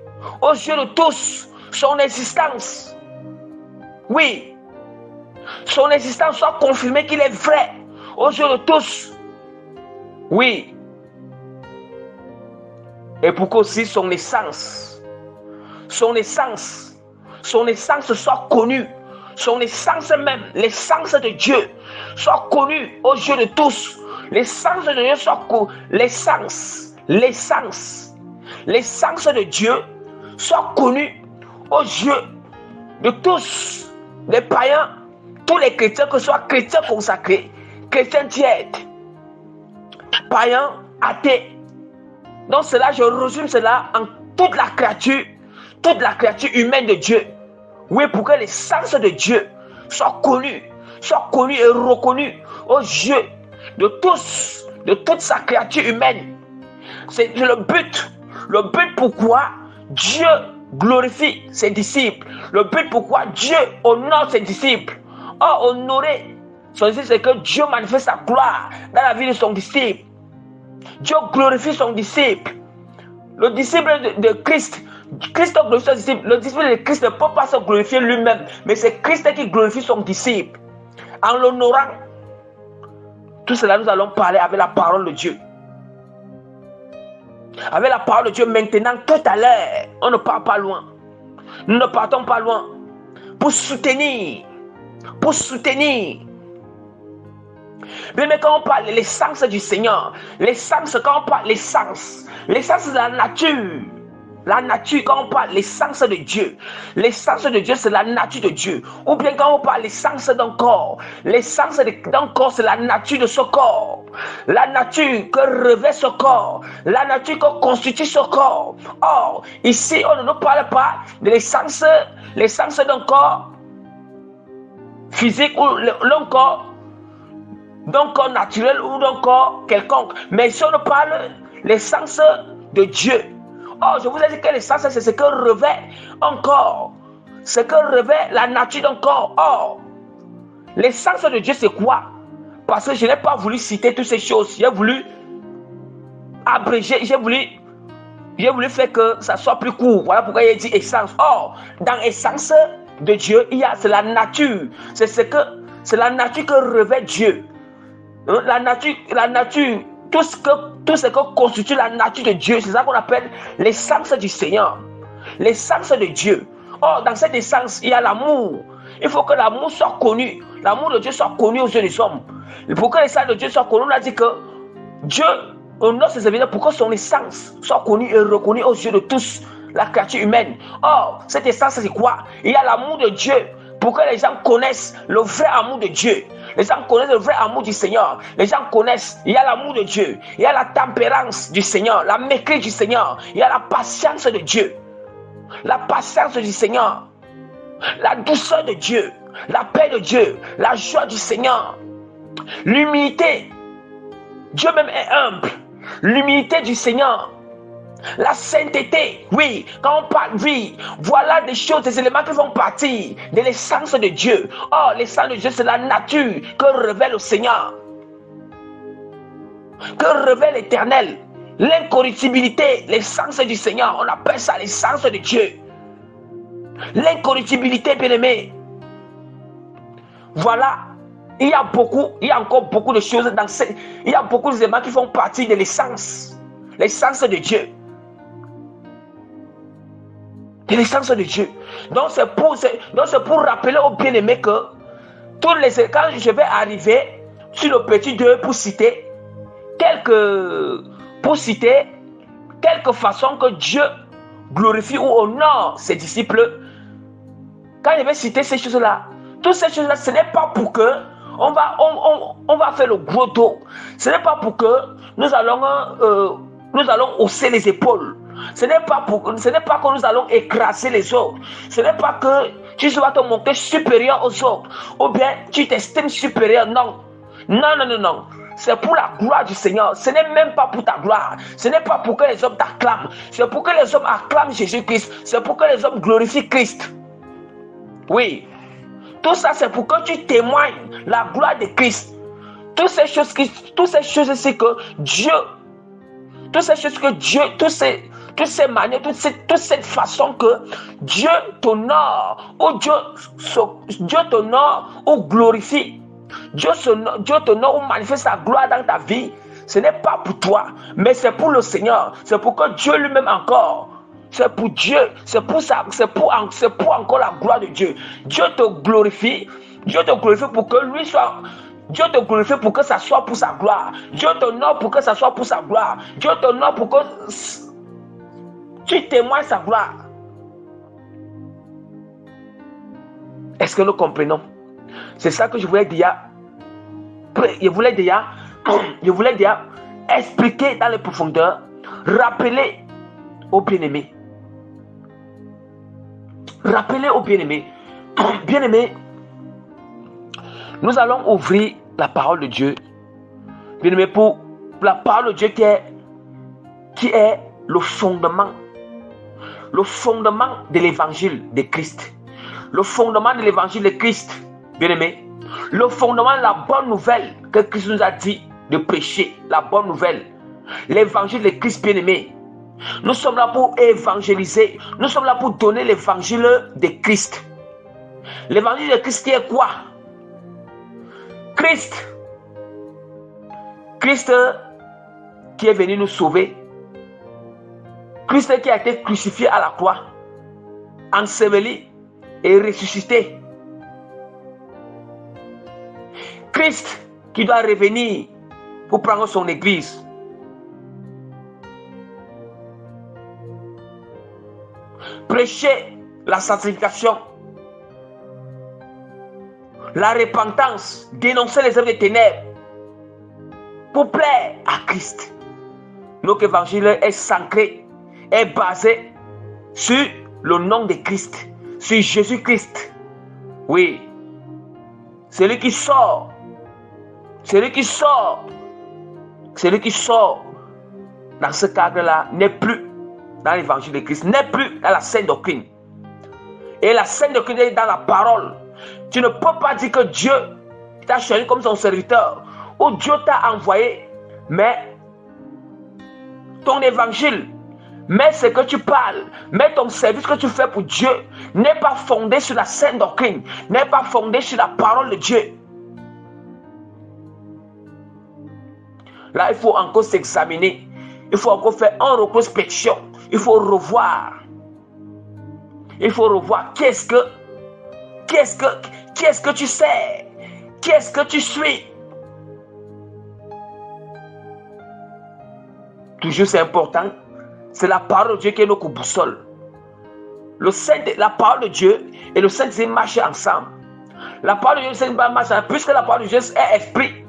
S1: aux yeux de tous. Son existence. Oui. Son existence soit confirmée qu'il est vrai aux yeux de tous. Oui. Et pour qu'aussi son essence soit connue, son essence même, l'essence de Dieu soit connue aux yeux de tous. L'essence de Dieu soit connue, l'essence de Dieu soit connue aux yeux de tous, les païens, tous les chrétiens, que ce soit chrétiens consacrés, chrétiens tièdes, païens, athées. Donc cela, je résume cela en toute la créature humaine de Dieu. Oui, pour que l'essence de Dieu soit connue et reconnue aux yeux de tous, de toute sa créature humaine. C'est le but pourquoi Dieu glorifie ses disciples. Le but pourquoi Dieu honore ses disciples. Or, honorer son disciple, c'est que Dieu manifeste sa gloire dans la vie de son disciple. Dieu glorifie son disciple. Le disciple de Christ glorifie son disciple. Le disciple de Christ ne peut pas se glorifier lui-même, mais c'est Christ qui glorifie son disciple. En l'honorant, tout cela, nous allons parler avec la parole de Dieu. Avec la parole de Dieu maintenant, tout à l'heure, on ne part pas loin. Nous ne partons pas loin. Pour soutenir. Mais quand on parle de l'essence du Seigneur, quand on parle de l'essence de la nature, quand on parle de l'essence de Dieu, c'est la nature de Dieu. Ou bien quand on parle de l'essence d'un corps, c'est la nature de ce corps, la nature que revêt ce corps, la nature que constitue ce corps. Or, ici, on ne nous parle pas de l'essence d'un corps physique ou d'un corps naturel ou d'un corps quelconque. Mais si on parle de l'essence de Dieu. Or, je vous ai dit que l'essence, c'est ce que revêt un corps. Ce que revêt la nature d'un corps. Or, l'essence de Dieu, c'est quoi? Parce que je n'ai pas voulu citer toutes ces choses. J'ai voulu abréger, j'ai voulu faire que ça soit plus court. Voilà pourquoi il dit essence. Or, dans l'essence de Dieu, c'est la nature. C'est la nature que revêt Dieu. La nature, tout ce que constitue la nature de Dieu, c'est ça qu'on appelle l'essence du Seigneur, l'essence de Dieu. Or, dans cette essence, il y a l'amour. Il faut que l'amour soit connu, l'amour de Dieu soit connu aux yeux des hommes. Et pour que l'essence de Dieu soit connue, on a dit que Dieu honore ses serviteurs pour que son essence soit connue et reconnue aux yeux de tous, la créature humaine. Or, cette essence, c'est quoi? Il y a l'amour de Dieu pour que les gens connaissent le vrai amour de Dieu. Les gens connaissent le vrai amour du Seigneur. Les gens connaissent, il y a l'amour de Dieu. Il y a la tempérance du Seigneur, la maîtrise du Seigneur. Il y a la patience de Dieu. La patience du Seigneur. La douceur de Dieu. La paix de Dieu. La joie du Seigneur. L'humilité. Dieu même est humble. L'humilité du Seigneur. La sainteté, oui, quand on parle, oui, voilà des choses, des éléments qui font partie de l'essence de Dieu. Oh, l'essence de Dieu, c'est la nature que révèle le Seigneur, que révèle l'Éternel, l'incorruptibilité, l'essence du Seigneur, on appelle ça l'essence de Dieu. L'incorruptibilité, bien-aimé. Voilà, il y a encore beaucoup de choses il y a beaucoup d'éléments qui font partie de l'essence de Dieu. de l'essence de Dieu. Donc c'est pour rappeler aux bien-aimés que quand je vais arriver sur le petit 2 pour citer quelques façons que Dieu glorifie ou honore ses disciples, quand je vais citer ces choses-là, toutes ces choses-là, ce n'est pas pour que on va faire le gros dos. Ce n'est pas pour que nous allons hausser les épaules. Ce n'est pas que nous allons écraser les autres. Ce n'est pas que tu vas te montrer supérieur aux autres. Ou bien tu t'estimes supérieur. Non. Non. C'est pour la gloire du Seigneur. Ce n'est même pas pour ta gloire. Ce n'est pas pour que les hommes t'acclament. C'est pour que les hommes acclament Jésus-Christ. C'est pour que les hommes glorifient Christ. Oui. Tout ça, c'est pour que tu témoignes la gloire de Christ. Toutes ces choses c'est que Dieu, toutes ces manières, toute cette façon que Dieu t'honore, ou Dieu t'honore ou glorifie. Dieu t'honore ou manifeste sa gloire dans ta vie. Ce n'est pas pour toi, mais c'est pour le Seigneur. C'est pour que Dieu lui-même encore. C'est pour Dieu, c'est pour encore la gloire de Dieu. Dieu te glorifie pour que lui soit. Dieu te glorifie pour que ça soit pour sa gloire. Dieu t'honore pour que ça soit pour sa gloire. Dieu t'honore pour que tu témoignes sa gloire. Est-ce que nous comprenons? C'est ça que je voulais dire. Je voulais dire expliquer dans les profondeurs, rappeler aux bien-aimés. Rappelez aux bien-aimés. Bien-aimés, nous allons ouvrir la parole de Dieu. Bien-aimés, pour la parole de Dieu qui est le fondement de l'évangile de Christ. Le fondement de l'évangile de Christ, bien-aimés. Le fondement de la bonne nouvelle que Christ nous a dit de prêcher. La bonne nouvelle. L'évangile de Christ, bien-aimés. Nous sommes là pour évangéliser. Nous sommes là pour donner l'évangile de Christ. L'évangile de Christ qui est quoi? Christ qui est venu nous sauver. Christ qui a été crucifié à la croix, enseveli et ressuscité. Christ qui doit revenir pour prendre son église. Prêcher la sanctification, la repentance, dénoncer les œuvres des ténèbres pour plaire à Christ. Notre évangile est sacré, est basé sur le nom de Christ, sur Jésus-Christ. Oui, celui qui sort dans ce cadre-là n'est plus dans l'évangile de Christ, n'est plus dans la sainte doctrine. Et la sainte doctrine est dans la parole. Tu ne peux pas dire que Dieu t'a choisi comme son serviteur ou Dieu t'a envoyé, mais ton évangile, mais ce que tu parles, mais ton service que tu fais pour Dieu n'est pas fondé sur la sainte doctrine, n'est pas fondé sur la parole de Dieu. Là, il faut encore s'examiner. Il faut encore faire une rétrospection. Il faut revoir. Qu'est-ce que tu sais? Qu'est-ce que tu suis? Toujours c'est important. C'est la parole de Dieu qui est notre boussole. La parole de Dieu et le Saint-Esprit marchent ensemble. La parole de Dieu et le Saint-Esprit marchent ensemble, puisque la parole de Dieu est esprit.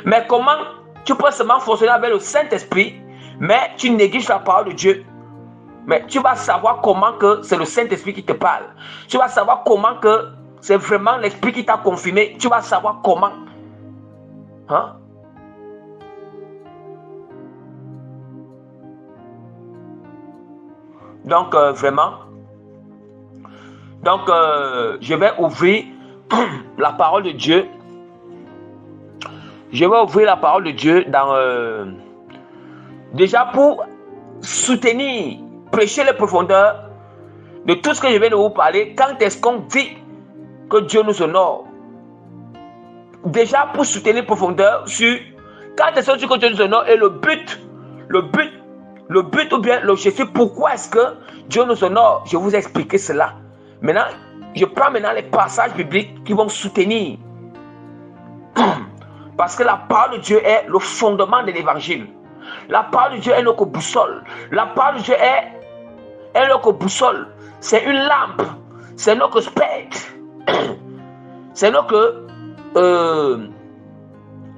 S1: Mais comment tu peux seulement fonctionner avec le Saint-Esprit, mais tu négliges la parole de Dieu? Mais tu vas savoir comment que c'est le Saint-Esprit qui te parle. Tu vas savoir comment que c'est vraiment l'Esprit qui t'a confirmé. Tu vas savoir comment. Hein? Donc, vraiment. Donc, je vais ouvrir la parole de Dieu. Je vais ouvrir la parole de Dieu dans... déjà pour soutenir, prêcher les profondeurs de tout ce que je viens de vous parler. Quand est-ce qu'on dit que Dieu nous honore? Déjà pour soutenir les profondeurs sur quand est-ce que Dieu nous honore et le but le but ou bien l'objectif, pourquoi est-ce que Dieu nous honore? Je vous ai expliqué cela. Maintenant, je prends maintenant les passages bibliques qui vont soutenir. Parce que la parole de Dieu est le fondement de l'évangile. La parole de Dieu est notre boussole. La parole de Dieu est notre boussole. C'est une lampe. C'est notre spectre. C'est notre...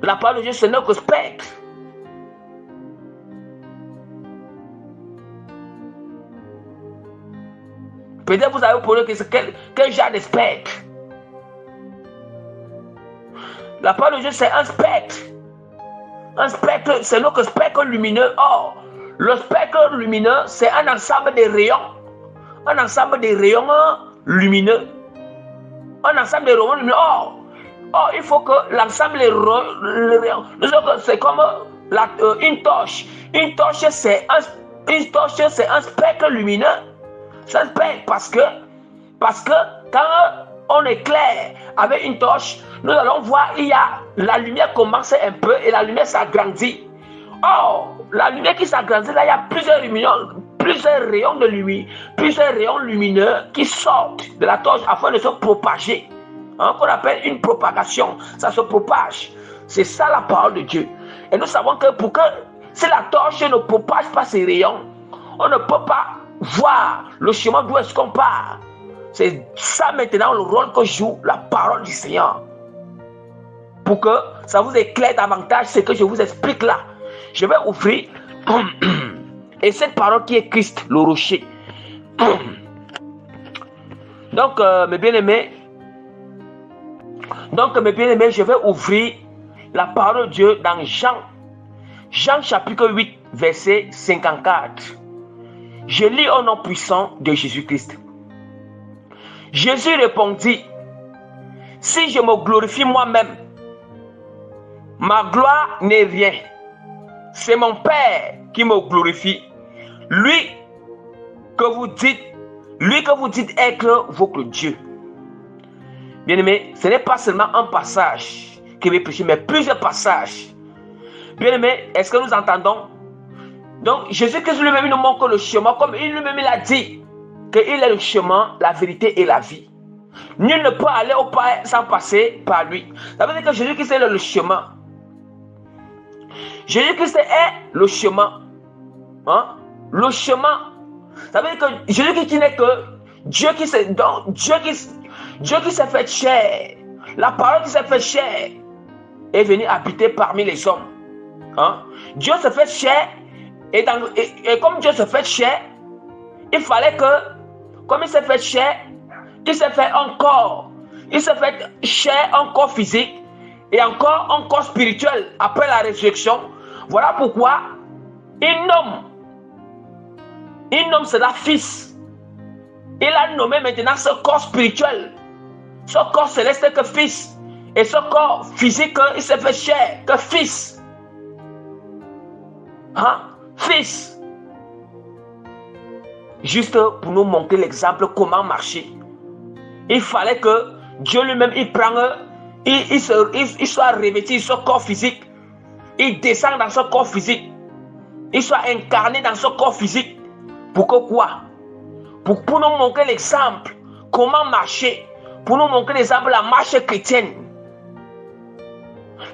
S1: la parole de Dieu, c'est notre spectre. Peut-être vous avez posé que c'est quel genre de spectre? La parole de Dieu, c'est un spectre. Un spectre, c'est notre spectre lumineux. Or, le spectre lumineux, c'est un ensemble de rayons. Un ensemble de rayons lumineux. Un ensemble de rayons lumineux. Or, il faut que l'ensemble des rayons... C'est comme une torche. Une torche, c'est un spectre lumineux. C'est un spectre parce que quand on éclaire avec une torche, nous allons voir, la lumière commence un peu et la lumière s'agrandit. Or, la lumière qui s'agrandit, là, il y a plusieurs rayons de lumière, plusieurs rayons lumineux qui sortent de la torche afin de se propager. Qu'on appelle une propagation. Ça se propage. C'est ça la parole de Dieu. Et nous savons que si la torche ne propage pas ses rayons, on ne peut pas voir le chemin d'où est-ce qu'on part. C'est ça maintenant le rôle que joue la parole du Seigneur. Pour que ça vous éclaire davantage ce que je vous explique là. Je vais ouvrir et cette parole qui est Christ, le rocher. Donc, mes bien-aimés, je vais ouvrir la parole de Dieu dans Jean chapitre 8, verset 54. Je lis au nom puissant de Jésus-Christ. Jésus répondit, si je me glorifie moi-même, ma gloire n'est rien. C'est mon Père qui me glorifie. Lui que vous dites être votre Dieu. Bien-aimé, ce n'est pas seulement un passage qui veut prêcher, mais plusieurs passages. Bien-aimé, est-ce que nous entendons? Donc, Jésus-Christ lui-même nous montre le chemin, comme il lui-même a dit qu'il est le chemin, la vérité et la vie. Nul ne peut aller au Père sans passer par lui. Ça veut dire que Jésus-Christ est le chemin. Jésus-Christ est le chemin. Le chemin. Ça veut dire que Jésus-Christ n'est que Dieu qui s'est fait chair. La parole qui s'est fait chair est venue habiter parmi les hommes. Dieu s'est fait chair. Et comme Dieu se fait chair, il fallait que, comme il s'est fait chair, il s'est fait un corps. Il s'est fait chair, un corps physique et encore un corps spirituel après la résurrection. Voilà pourquoi il nomme cela fils. Il a nommé maintenant ce corps spirituel, ce corps céleste que fils. Et ce corps physique, il s'est fait chair que fils. Fils. Juste pour nous montrer l'exemple comment marcher. Il fallait que Dieu lui-même il soit revêtu de ce corps physique. Il descend dans ce corps physique. Il soit incarné dans ce corps physique. Pour que quoi? Pour nous montrer l'exemple. Comment marcher. Pour nous montrer l'exemple la marche chrétienne.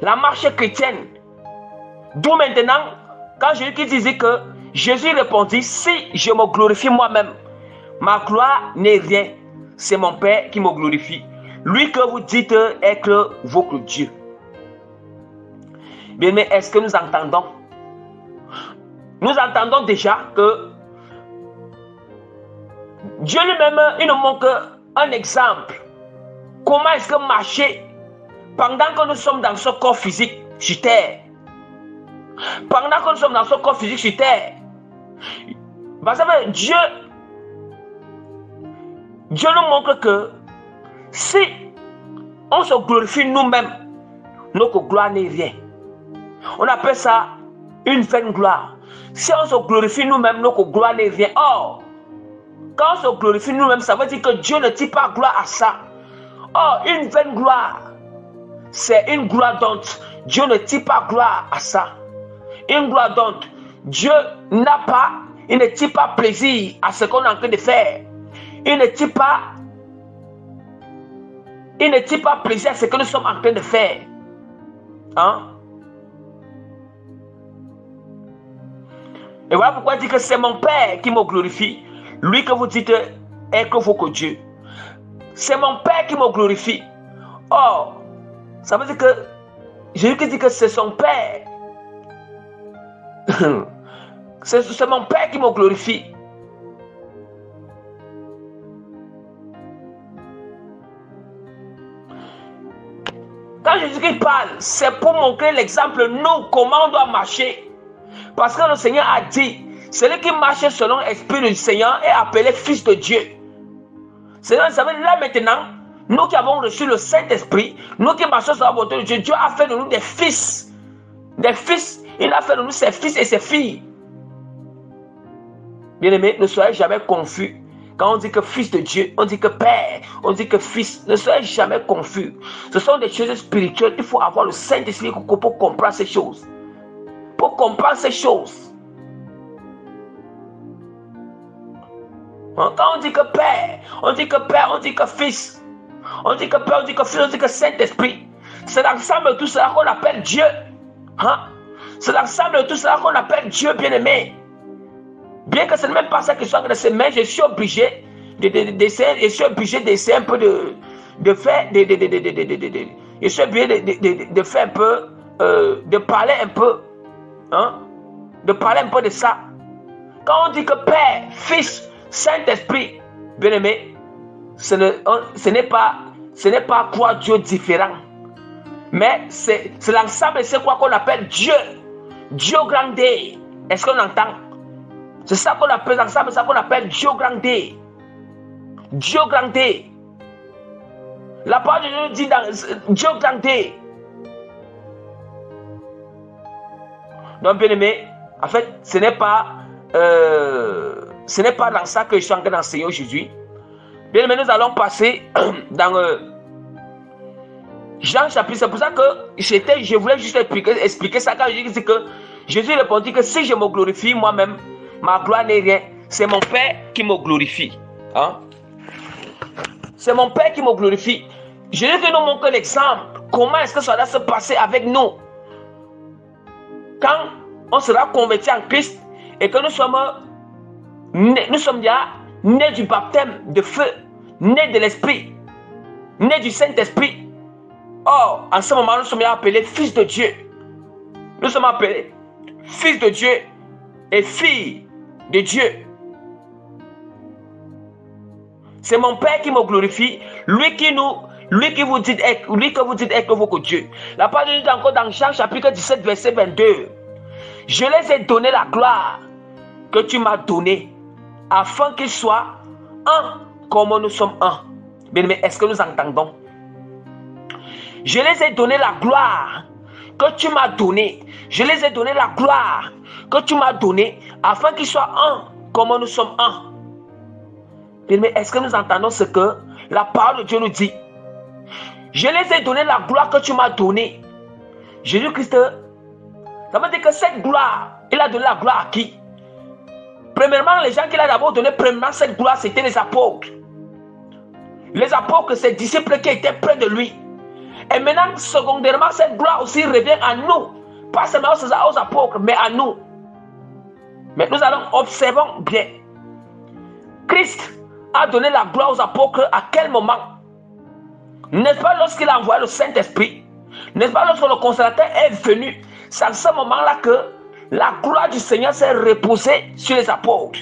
S1: La marche chrétienne. D'où maintenant, quand Jésus disait que Jésus répondit, si je me glorifie moi-même, ma gloire n'est rien. C'est mon Père qui me glorifie. Lui que vous dites être votre Dieu. Bien, mais est-ce que nous entendons? Nous entendons déjà que Dieu lui-même, il nous montre un exemple. Comment est-ce que marcher pendant que nous sommes dans ce corps physique sur terre? Pendant que nous sommes dans ce corps physique sur terre, vous savez, Dieu nous montre que si on se glorifie nous-mêmes, notre gloire n'est rien. On appelle ça une vaine gloire. Si on se glorifie nous-mêmes, notre gloire n'est rien. Or, quand on se glorifie nous-mêmes, ça veut dire que Dieu ne tire pas gloire à ça. Or, une vaine gloire, c'est une gloire d'honte. Dieu ne tire pas gloire à ça. Une gloire d'honte. Dieu n'a pas, il ne tire pas plaisir à ce qu'on est en train de faire. Il ne tire pas plaisir à ce que nous sommes en train de faire. Hein? Et voilà pourquoi il dit que c'est mon Père qui me glorifie. Lui que vous dites est que vaut que Dieu. C'est mon Père qui me glorifie. Or, ça veut dire que Jésus qui dit que c'est son Père. C'est mon Père qui me glorifie. Quand Jésus parle, c'est pour montrer l'exemple, nous, comment on doit marcher. Parce que le Seigneur a dit, celui qui marche selon l'Esprit du Seigneur est appelé fils de Dieu. Seigneur, vous savez, là maintenant, nous qui avons reçu le Saint-Esprit, nous qui marchons sur la volonté de Dieu, Dieu a fait de nous des fils. Des fils, il a fait de nous ses fils et ses filles. Bien-aimés, ne soyez jamais confus. Quand on dit que fils de Dieu, on dit que père, on dit que fils. Ne soyez jamais confus. Ce sont des choses spirituelles. Il faut avoir le Saint-Esprit pour comprendre ces choses. Pour comprendre ces choses. Quand on dit que père, on dit que père, on dit que fils. On dit que père, on dit que fils, on dit que Saint-Esprit. C'est l'ensemble de tout cela qu'on appelle Dieu. Hein? C'est l'ensemble de tout cela qu'on appelle Dieu, bien-aimé. Bien que ce n'est même pas ça qui soit agressé, mais je suis obligé d'essayer un peu de faire, je suis obligé de faire un peu, de parler un peu, hein, de parler un peu de ça. Quand on dit que Père, Fils, Saint-Esprit, bien-aimé, ce n'est pas quoi Dieu différent, mais c'est l'ensemble, c'est quoi qu'on appelle Dieu, Dieu grande. Est-ce qu'on entend? C'est ça qu'on appelle ensemble, c'est ça qu'on appelle Dieu grande. Dieu grande. La parole de Dieu dit dans Dieu grande. Donc, bien aimé, en fait, ce n'est pas dans ça que je suis en train d'enseigner aujourd'hui. Bien aimé, nous allons passer dans Jean chapitre. C'est pour ça que je voulais juste expliquer ça quand je dis que Jésus répondit que si je me glorifie moi-même, ma gloire n'est rien. C'est mon Père qui me glorifie. Hein? C'est mon Père qui me glorifie. Je vais nous montrer l'exemple. Comment est-ce que ça va se passer avec nous? Quand on sera converti en Christ et que nous sommes déjà nés du baptême de feu, nés de l'Esprit, nés du Saint-Esprit. Or, en ce moment, nous sommes appelés fils de Dieu. Nous sommes appelés fils de Dieu et filles de Dieu. C'est mon Père qui me glorifie, lui que vous dites est que vous que Dieu. La parole de Dieu dit encore dans Jean chapitre 17 verset 22. Je les ai donné la gloire que tu m'as donnée, afin qu'ils soient un comme nous sommes un. Mais est-ce que nous entendons? Je les ai donné la gloire que tu m'as donnée. Je les ai donné la gloire que tu m'as donnée, afin qu'ils soient un comme nous sommes un. Mais est-ce que nous entendons ce que la parole de Dieu nous dit? Je les ai donné la gloire que tu m'as donnée. Jésus-Christ, ça veut dire que cette gloire, il a donné la gloire à qui? Premièrement, les gens qu'il a d'abord donné, premièrement, cette gloire, c'était les apôtres. Les apôtres, ses disciples qui étaient près de lui. Et maintenant, secondairement, cette gloire aussi revient à nous. Pas seulement aux apôtres, mais à nous. Mais nous allons observer bien. Christ a donné la gloire aux apôtres à quel moment? N'est-ce pas lorsqu'il a envoyé le Saint-Esprit? N'est-ce pas lorsque le Consolateur est venu? C'est à ce moment-là que la gloire du Seigneur s'est reposée sur les apôtres.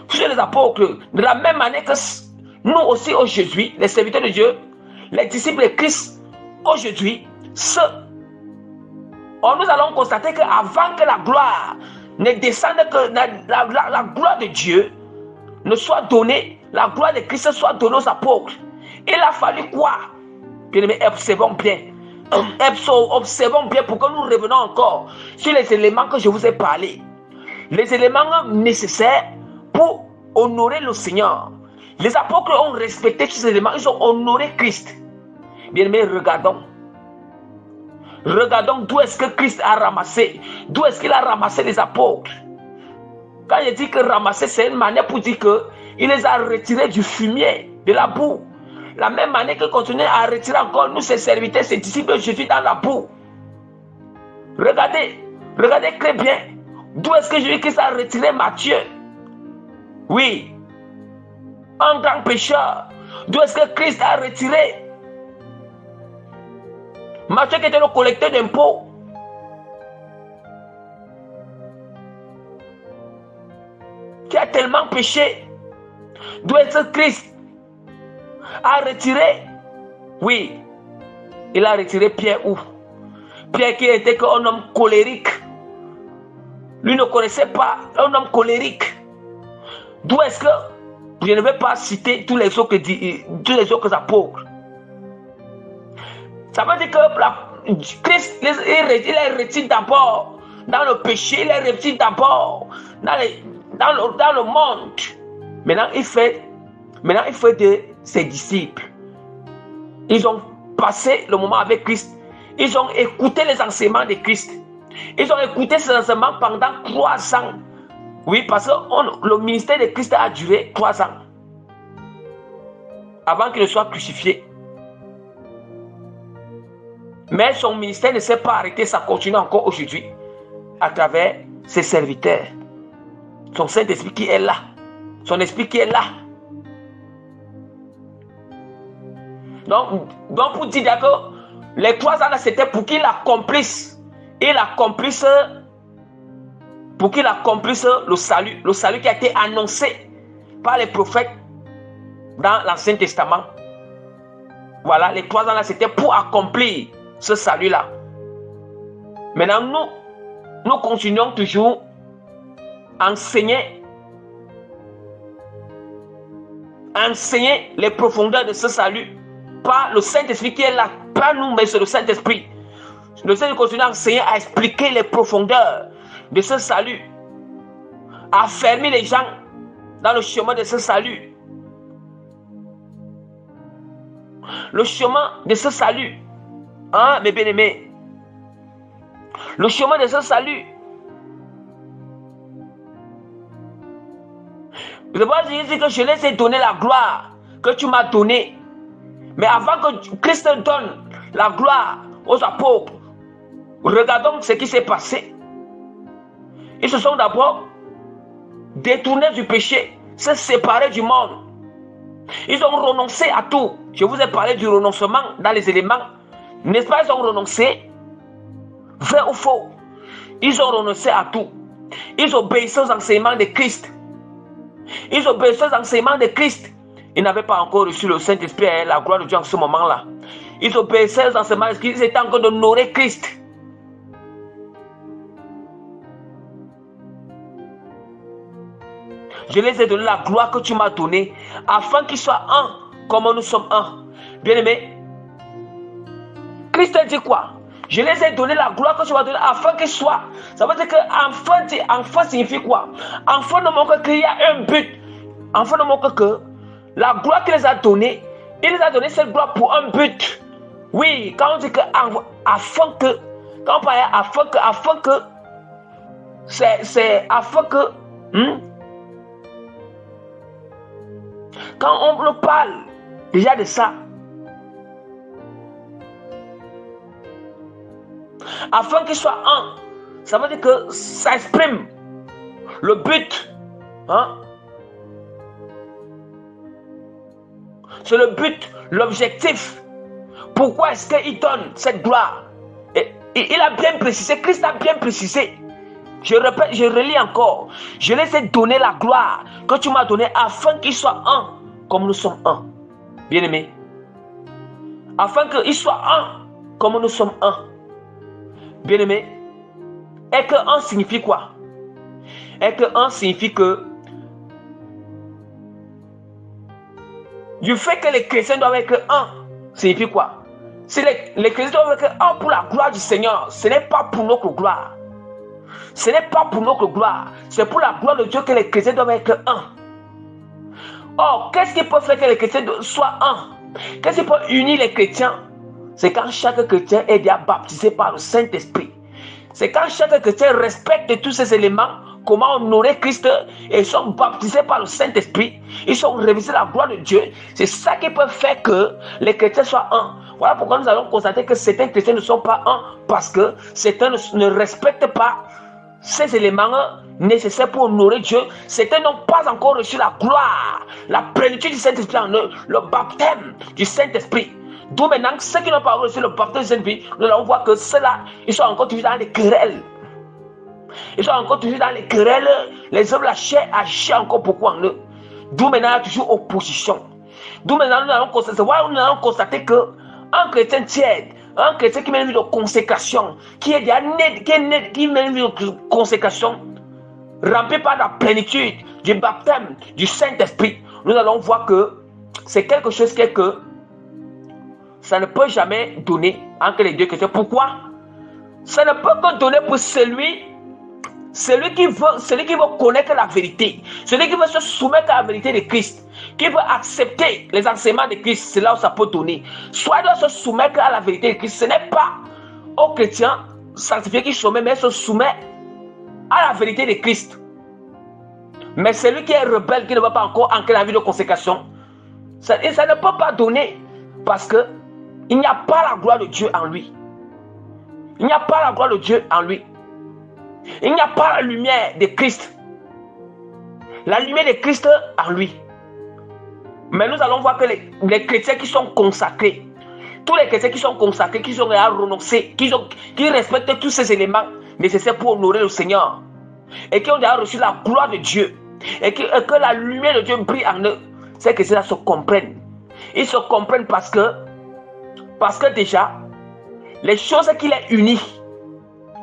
S1: Sur les apôtres. De la même manière que nous aussi aujourd'hui, les serviteurs de Dieu, les disciples de Christ, aujourd'hui, nous allons constater qu'avant que la gloire ne descende, que la gloire de Dieu ne soit donnée, la gloire de Christ soit donnée aux apôtres. Il a fallu quoi? Bien-aimés, observons bien. Observons bien pour que nous revenons encore sur les éléments que je vous ai parlé. Les éléments nécessaires pour honorer le Seigneur. Les apôtres ont respecté tous ces éléments, ils ont honoré Christ. Bien-aimés, regardons. Regardons d'où est-ce que Christ a ramassé. D'où est-ce qu'il a ramassé les apôtres. Quand il dit que ramasser, c'est une manière pour dire qu'il les a retirés du fumier, de la boue. La même manière qu'il continue à retirer encore nous, ses serviteurs, ses disciples de Jésus dans la boue. Regardez très bien. D'où est-ce que Jésus-Christ a retiré Matthieu? Oui, un grand pécheur. D'où est-ce que Christ a retiré Matthieu qui était le collecteur d'impôts? Qui a tellement péché. D'où est-ce que Christ a retiré? Oui, il a retiré Pierre où? Pierre qui était qu'un homme colérique. Lui ne connaissait pas un homme colérique. D'où est-ce que je ne vais pas citer tous les autres apôtres. Ça veut dire que Christ, il est retiré d'abord dans le péché, il est retiré d'abord dans le monde. Maintenant, il fait de ses disciples. Ils ont passé le moment avec Christ. Ils ont écouté les enseignements de Christ. Ils ont écouté ces enseignements pendant 3 ans. Oui, parce que le ministère de Christ a duré 3 ans. Avant qu'il ne soit crucifié. Mais son ministère ne s'est pas arrêté, ça continue encore aujourd'hui. À travers ses serviteurs. Son Saint-Esprit qui est là. Son esprit qui est là. Donc pour dire que les 3 ans là, c'était pour qu'il accomplisse. Pour qu'il accomplisse le salut qui a été annoncé par les prophètes dans l'Ancien Testament. Voilà, les 3 ans là, c'était pour accomplir ce salut-là. Maintenant, nous continuons toujours à enseigner les profondeurs de ce salut par le Saint-Esprit qui est là, pas nous, mais c'est le Saint-Esprit. Le Seigneur continue à enseigner, à expliquer les profondeurs de ce salut, à fermer les gens dans le chemin de ce salut. Le chemin de ce salut, hein, mes bien-aimés, le chemin de ce salut. Je vais dire que je les ai donné la gloire que tu m'as donnée. Mais avant que Christ donne la gloire aux apôtres, regardons ce qui s'est passé. Ils se sont d'abord détournés du péché, se séparés du monde. Ils ont renoncé à tout. Je vous ai parlé du renoncement dans les éléments. N'est-ce pas, ils ont renoncé? Vrai ou faux? Ils ont renoncé à tout. Ils obéissaient aux enseignements de Christ. Ils obéissaient aux enseignements de Christ. Ils n'avaient pas encore reçu le Saint-Esprit et la gloire de Dieu en ce moment-là. Ils obéissaient aux enseignements de Christ. Ils étaient encore d'honorer Christ. Je les ai donné la gloire que tu m'as donnée, afin qu'ils soient un, comme nous sommes un. Bien-aimé, Christ a dit quoi? Je les ai donné la gloire que tu m'as donnée, afin qu'ils soient. Ça veut dire que enfant signifie quoi? Enfant ne manque qu'il y a un but. Enfant ne manque que la gloire qu'il les a donnée, il les a donné cette gloire pour un but. Oui, quand on dit que afin que, quand on parle afin que, c'est afin que, quand on nous parle déjà de ça, afin qu'il soit un, ça veut dire que ça exprime le but. Hein? C'est le but, l'objectif. Pourquoi est-ce qu'il donne cette gloire? Et il a bien précisé, Christ a bien précisé. Je répète, je relis encore. Je les ai donné la gloire que tu m'as donnée afin qu'ils soient un, comme nous sommes un. Bien-aimé. Afin qu'ils soient un, comme nous sommes un. Bien-aimé. Et que un signifie quoi? Et que un signifie que du fait que les chrétiens doivent être un, signifie quoi? Si les chrétiens doivent être un pour la gloire du Seigneur, ce n'est pas pour notre gloire. Ce n'est pas pour notre gloire, c'est pour la gloire de Dieu que les chrétiens doivent être un. Or, qu'est-ce qui peut faire que les chrétiens soient un? Qu'est-ce qui peut unir les chrétiens? C'est quand chaque chrétien est déjà baptisé par le Saint-Esprit. C'est quand chaque chrétien respecte tous ces éléments, comment honorer Christ, et ils sont baptisés par le Saint-Esprit. Ils sont révisés la gloire de Dieu. C'est ça qui peut faire que les chrétiens soient un. Voilà pourquoi nous allons constater que certains chrétiens ne sont pas un, parce que certains ne respectent pas ces éléments nécessaires pour honorer Dieu. Certains n'ont pas encore reçu la gloire, la plénitude du Saint-Esprit en eux, le baptême du Saint-Esprit. D'où maintenant, ceux qui n'ont pas reçu le baptême du Saint-Esprit, nous allons voir que ceux-là, ils sont encore toujours dans les querelles. Ils sont encore toujours dans les querelles. Les hommes, la chair agit encore beaucoup en eux. D'où maintenant, il y a toujours opposition. D'où maintenant, nous allons constater que un chrétien tiède, un chrétien qui mène une vie de consécration, qui mène une vie de consécration, rempli par la plénitude du baptême du Saint-Esprit, nous allons voir que c'est quelque chose que ça ne peut jamais donner entre les deux chrétiens. Pourquoi? Ça ne peut que donner pour celui qui veut connaître la vérité, celui qui veut se soumettre à la vérité de Christ, qui veut accepter les enseignements de Christ. C'est là où ça peut donner. Soit il doit se soumettre à la vérité de Christ. Ce n'est pas aux chrétiens sanctifiés qui se soumettent, mais se soumet à la vérité de Christ. Mais celui qui est rebelle, qui ne va pas encore entrer dans la vie de consécration, ça ne peut pas donner, parce que il n'y a pas la gloire de Dieu en lui. Il n'y a pas la gloire de Dieu en lui. Il n'y a pas la lumière de Christ. La lumière de Christ en lui. Mais nous allons voir que les chrétiens qui sont consacrés, tous les chrétiens qui sont consacrés, qui sont renoncés, qui respectent tous ces éléments nécessaires pour honorer le Seigneur, et qui ont déjà reçu la gloire de Dieu, et que la lumière de Dieu brille en eux, ces chrétiens se comprennent. Ils se comprennent parce que déjà, les choses qui les unissent,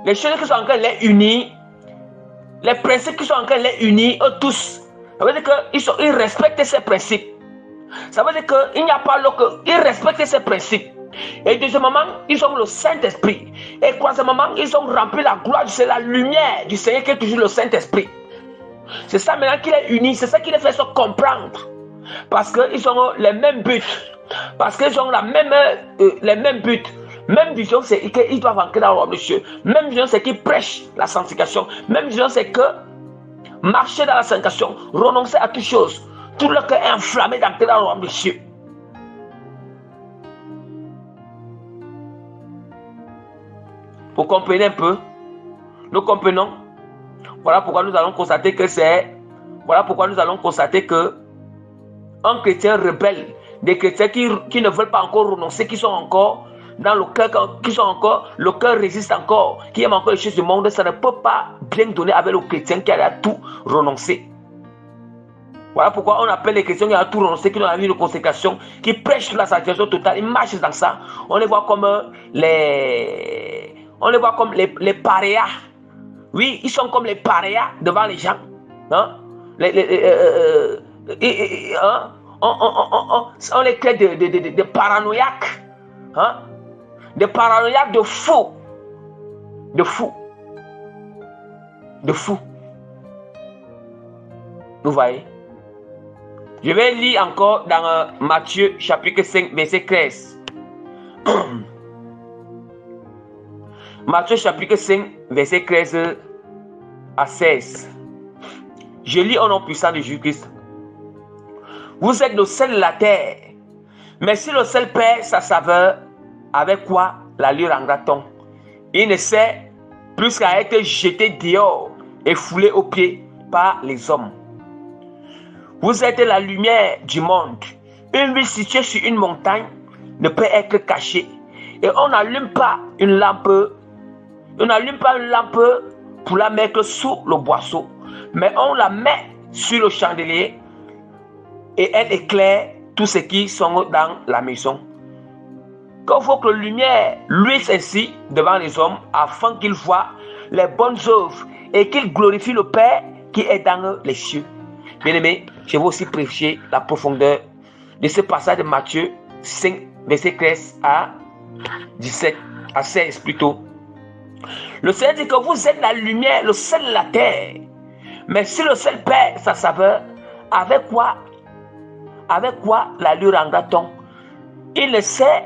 S1: les choses qui sont en train de les unir, les principes qui sont en train de les unir, eux tous, ça veut dire qu'ils respectent ces principes. Ça veut dire qu'il n'y a pas l'autre, ils respectent ces principes. Et deuxièmement, ils ont le Saint-Esprit. Et troisièmement, ils ont rempli la gloire, c'est la lumière du Seigneur qui est toujours le Saint-Esprit. C'est ça maintenant qui les unit, c'est ça qui les fait se comprendre. Parce qu'ils ont les mêmes buts. Parce qu'ils ont les mêmes buts. Même vision, c'est qu'ils doivent entrer dans le royaume de Dieu. Même vision, c'est qu'ils prêchent la sanctification. Même vision, c'est que marcher dans la sanctification, renoncer à toutes choses. Tout le cœur est enflammé d'entrer dans le royaume de Dieu. Vous comprenez un peu? Nous comprenons. Voilà pourquoi nous allons constater que un chrétien rebelle, des chrétiens qui ne veulent pas encore renoncer, qui sont encore dans le cœur, le cœur résiste encore, qui aiment encore les choses du monde, ça ne peut pas bien donner avec le chrétien qui a tout renoncé. Voilà pourquoi on appelle les chrétiens qui ont tout renoncé, qui ont la vie de consécration, qui prêchent la sanctification totale, ils marchent dans ça. On les voit comme les paréas. Oui, ils sont comme les paréas devant les gens. Hein? On les crée de paranoïaques. Hein? Des paranoïaques de fous. De fous. Vous voyez? Je vais lire encore dans Matthieu chapitre 5 verset 13. Matthieu chapitre 5 verset 13 à 16. Je lis au nom puissant de Jésus-Christ. Vous êtes le sel de la terre. Mais si le sel perd sa saveur, avec quoi la lui rendra-t-on? Il ne sert plus qu'à être jeté dehors et foulé aux pieds par les hommes. Vous êtes la lumière du monde. Une ville située sur une montagne ne peut être cachée. Et on n'allume pas une lampe pour la mettre sous le boisseau, mais on la met sur le chandelier et elle éclaire tous ceux qui sont dans la maison. Qu'il faut que la lumière luise ainsi devant les hommes afin qu'ils voient les bonnes œuvres et qu'ils glorifient le Père qui est dans les cieux. Bien-aimés, je vais aussi prêcher la profondeur de ce passage de Matthieu 5, verset 13 à 17, à 16 plutôt. Le Seigneur dit que vous êtes la lumière, le sel de la terre. Mais si le sel perd sa saveur, avec quoi la lui rendra-t-on? Il ne sert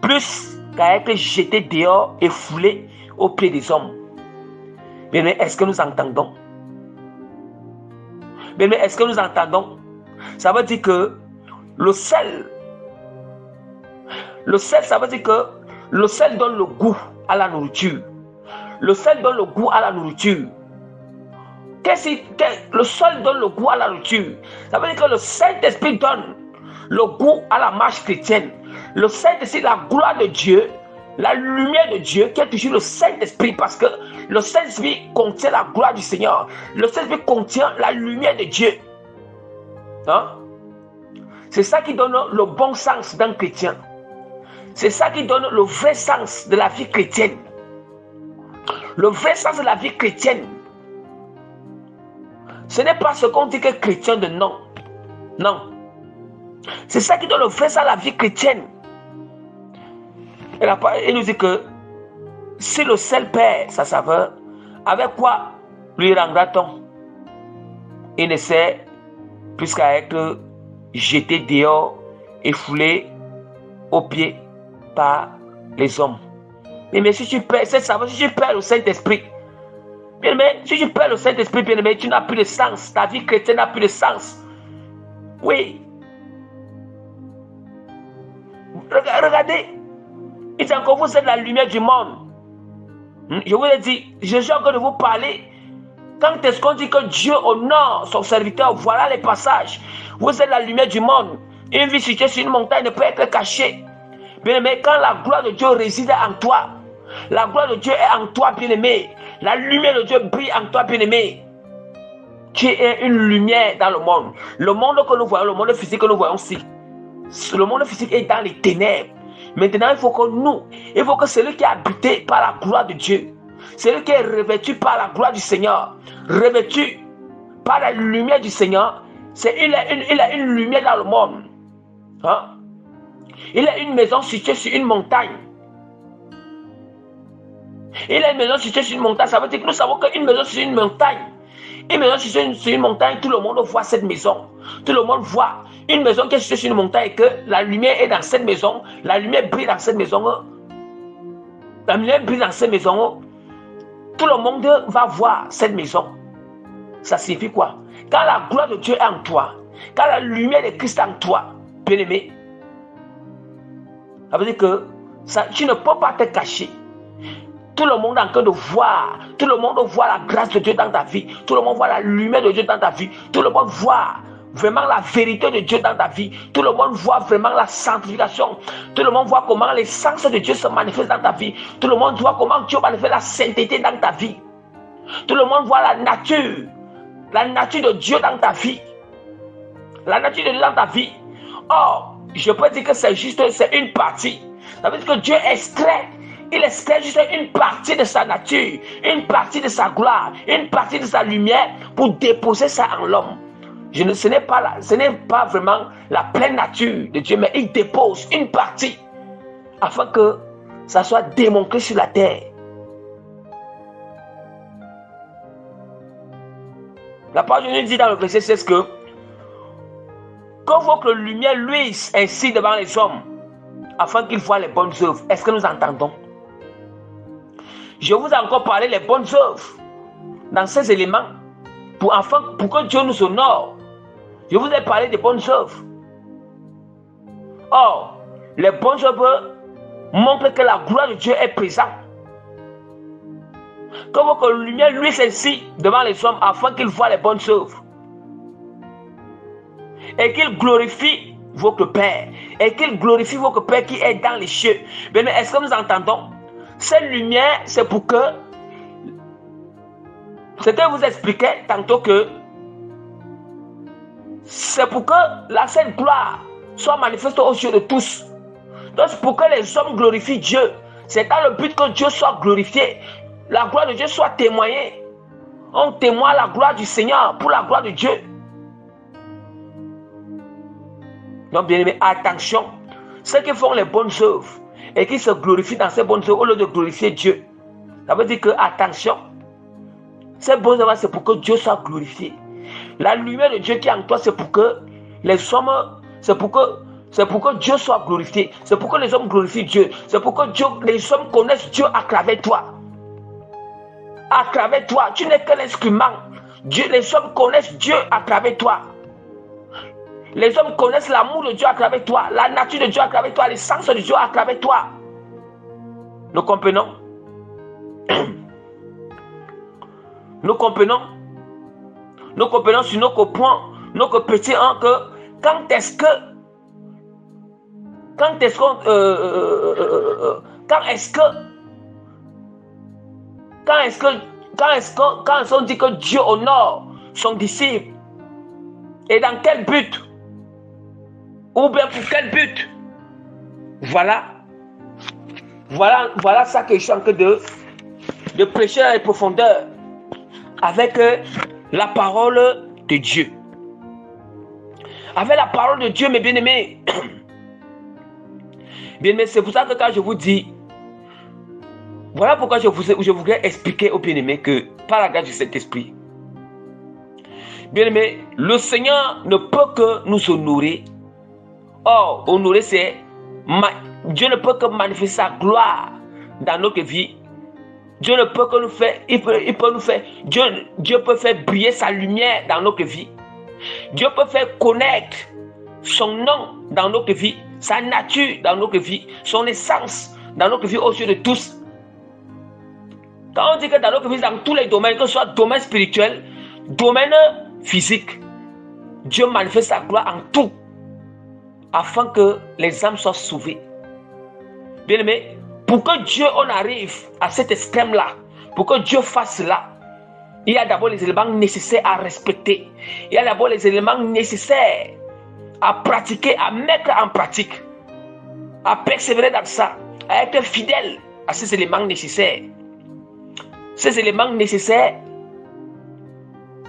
S1: plus qu'à être jeté dehors et foulé aux pieds des hommes. Bien, est-ce que nous entendons? Bien, est-ce que nous entendons? Ça veut dire que le sel, ça veut dire que le sel donne le goût à la nourriture. Le sel donne le goût à la nourriture. Le sel donne le goût à la nourriture. Ça veut dire que le Saint-Esprit donne le goût à la marche chrétienne. Le Saint-Esprit, la gloire de Dieu, la lumière de Dieu qui est toujours le Saint-Esprit, parce que le Saint-Esprit contient la gloire du Seigneur. Le Saint-Esprit contient la lumière de Dieu. Hein? C'est ça qui donne le bon sens d'un chrétien. C'est ça qui donne le vrai sens de la vie chrétienne. Le vrai sens de la vie chrétienne. Ce n'est pas ce qu'on dit que chrétien de nom. Non. C'est ça qui donne le vrai sens à la vie chrétienne. Et nous dit que si le sel perd sa saveur, avec quoi lui rendra-t-on? Il ne sait plus qu'à être jeté dehors et foulé aux pieds par les hommes. Mais si tu perds cette saveur, si tu perds le Saint-Esprit, bien aimé, si tu perds le Saint-Esprit, bien aimé, tu n'as plus de sens. Ta vie chrétienne n'a plus de sens. Oui. Regardez. Il dit encore, vous êtes la lumière du monde. Je vous ai dit, Jésus a encore de vous parler. Quand est-ce qu'on dit que Dieu honore son serviteur? Voilà les passages. Vous êtes la lumière du monde. Une vie située sur une montagne ne peut être cachée. Bien aimé, quand la gloire de Dieu réside en toi, la gloire de Dieu est en toi, bien aimé. La lumière de Dieu brille en toi, bien aimé. Tu es une lumière dans le monde. Le monde que nous voyons, le monde physique que nous voyons ici, le monde physique est dans les ténèbres. Maintenant, il faut que celui qui est habité par la gloire de Dieu, celui qui est revêtu par la gloire du Seigneur, revêtu par la lumière du Seigneur, il a une lumière dans le monde. Hein? Il a une maison située sur une montagne. Il a une maison située sur une montagne. Ça veut dire que nous savons qu'une maison sur une montagne, une maison située sur une montagne, tout le monde voit cette maison. Tout le monde voit une maison qui est située sur une montagne et que la lumière est dans cette maison. La lumière brille dans cette maison. La lumière brille dans cette maison. Tout le monde va voir cette maison. Ça signifie quoi? Quand la gloire de Dieu est en toi, quand la lumière de Christ est en toi, bien aimé, ça veut dire que tu ne peux pas te cacher. Tout le monde est en train de voir. Tout le monde voit la grâce de Dieu dans ta vie. Tout le monde voit la lumière de Dieu dans ta vie. Tout le monde voit vraiment la vérité de Dieu dans ta vie. Tout le monde voit vraiment la sanctification. Tout le monde voit comment l'essence de Dieu se manifeste dans ta vie. Tout le monde voit comment Dieu manifeste la sainteté dans ta vie. Tout le monde voit la nature de Dieu dans ta vie. La nature de Dieu dans ta vie. Or, je peux dire que c'est une partie. Ça veut dire que Dieu extrait. Il extrait juste une partie de sa nature, une partie de sa gloire, une partie de sa lumière pour déposer ça en l'homme. Ce n'est pas vraiment la pleine nature de Dieu, mais il dépose une partie afin que ça soit démontré sur la terre. La parole de Dieu dit dans le verset 16 que votre lumière luise ainsi devant les hommes afin qu'ils voient les bonnes œuvres. Est-ce que nous entendons? Je vous ai encore parlé des bonnes œuvres dans ces éléments pour que Dieu nous honore. Je vous ai parlé des bonnes œuvres. Or, les bonnes œuvres montrent que la gloire de Dieu est présente. Que votre lumière luise ainsi devant les hommes afin qu'ils voient les bonnes œuvres. Et qu'ils glorifient votre Père. Et qu'ils glorifient votre Père qui est dans les cieux. Mais est-ce que nous entendons? Cette lumière, c'est pour que... C'est que vous expliquais tantôt que c'est pour que cette gloire soit manifestée aux yeux de tous. Donc c'est pour que les hommes glorifient Dieu. C'est dans le but que Dieu soit glorifié. La gloire de Dieu soit témoignée. On témoigne la gloire du Seigneur pour la gloire de Dieu. Donc bien aimé, attention. Ceux qui font les bonnes œuvres et qui se glorifient dans ces bonnes œuvres au lieu de glorifier Dieu. Ça veut dire que, attention, ces bonnes œuvres, c'est pour que Dieu soit glorifié. La lumière de Dieu qui est en toi, c'est pour que les hommes, c'est pour que C'est pour que Dieu soit glorifié. C'est pour que les hommes glorifient Dieu. C'est pour que les hommes connaissent Dieu à travers toi. À travers toi. Tu n'es qu'un instrument. Les hommes connaissent Dieu à travers toi. Les hommes connaissent l'amour de Dieu à travers toi. La nature de Dieu à travers toi. L'essence de Dieu à travers toi. Nous comprenons? Nous comprenons? Nous comprenons sur nos points, nos petits un que quand est-ce qu'on dit que Dieu honore son disciple, et dans quel but, ou bien pour quel but? Voilà ça que je suis en train de prêcher dans les profondeurs avec la parole de Dieu. Avec la parole de Dieu, mes bien-aimés. Bien-aimés, c'est pour ça que quand je vous dis, voilà pourquoi je voudrais expliquer aux bien-aimés que par la grâce du Saint-Esprit, bien-aimés, le Seigneur ne peut que nous honorer. Or, honorer, c'est Dieu ne peut que manifester sa gloire dans notre vie. Dieu ne peut que nous faire, il peut nous faire, Dieu peut faire briller sa lumière dans notre vie. Dieu peut faire connaître son nom dans notre vie, sa nature dans notre vie, son essence dans notre vie aux yeux de tous. Quand on dit que dans notre vie, dans tous les domaines, que ce soit domaine spirituel, domaine physique, Dieu manifeste sa gloire en tout, afin que les âmes soient sauvées. Bien aimé, pour que Dieu on arrive à cet extrême-là, pour que Dieu fasse cela, il y a d'abord les éléments nécessaires à respecter. Il y a d'abord les éléments nécessaires à pratiquer, à mettre en pratique, à persévérer dans ça, à être fidèle à ces éléments nécessaires. Ces éléments nécessaires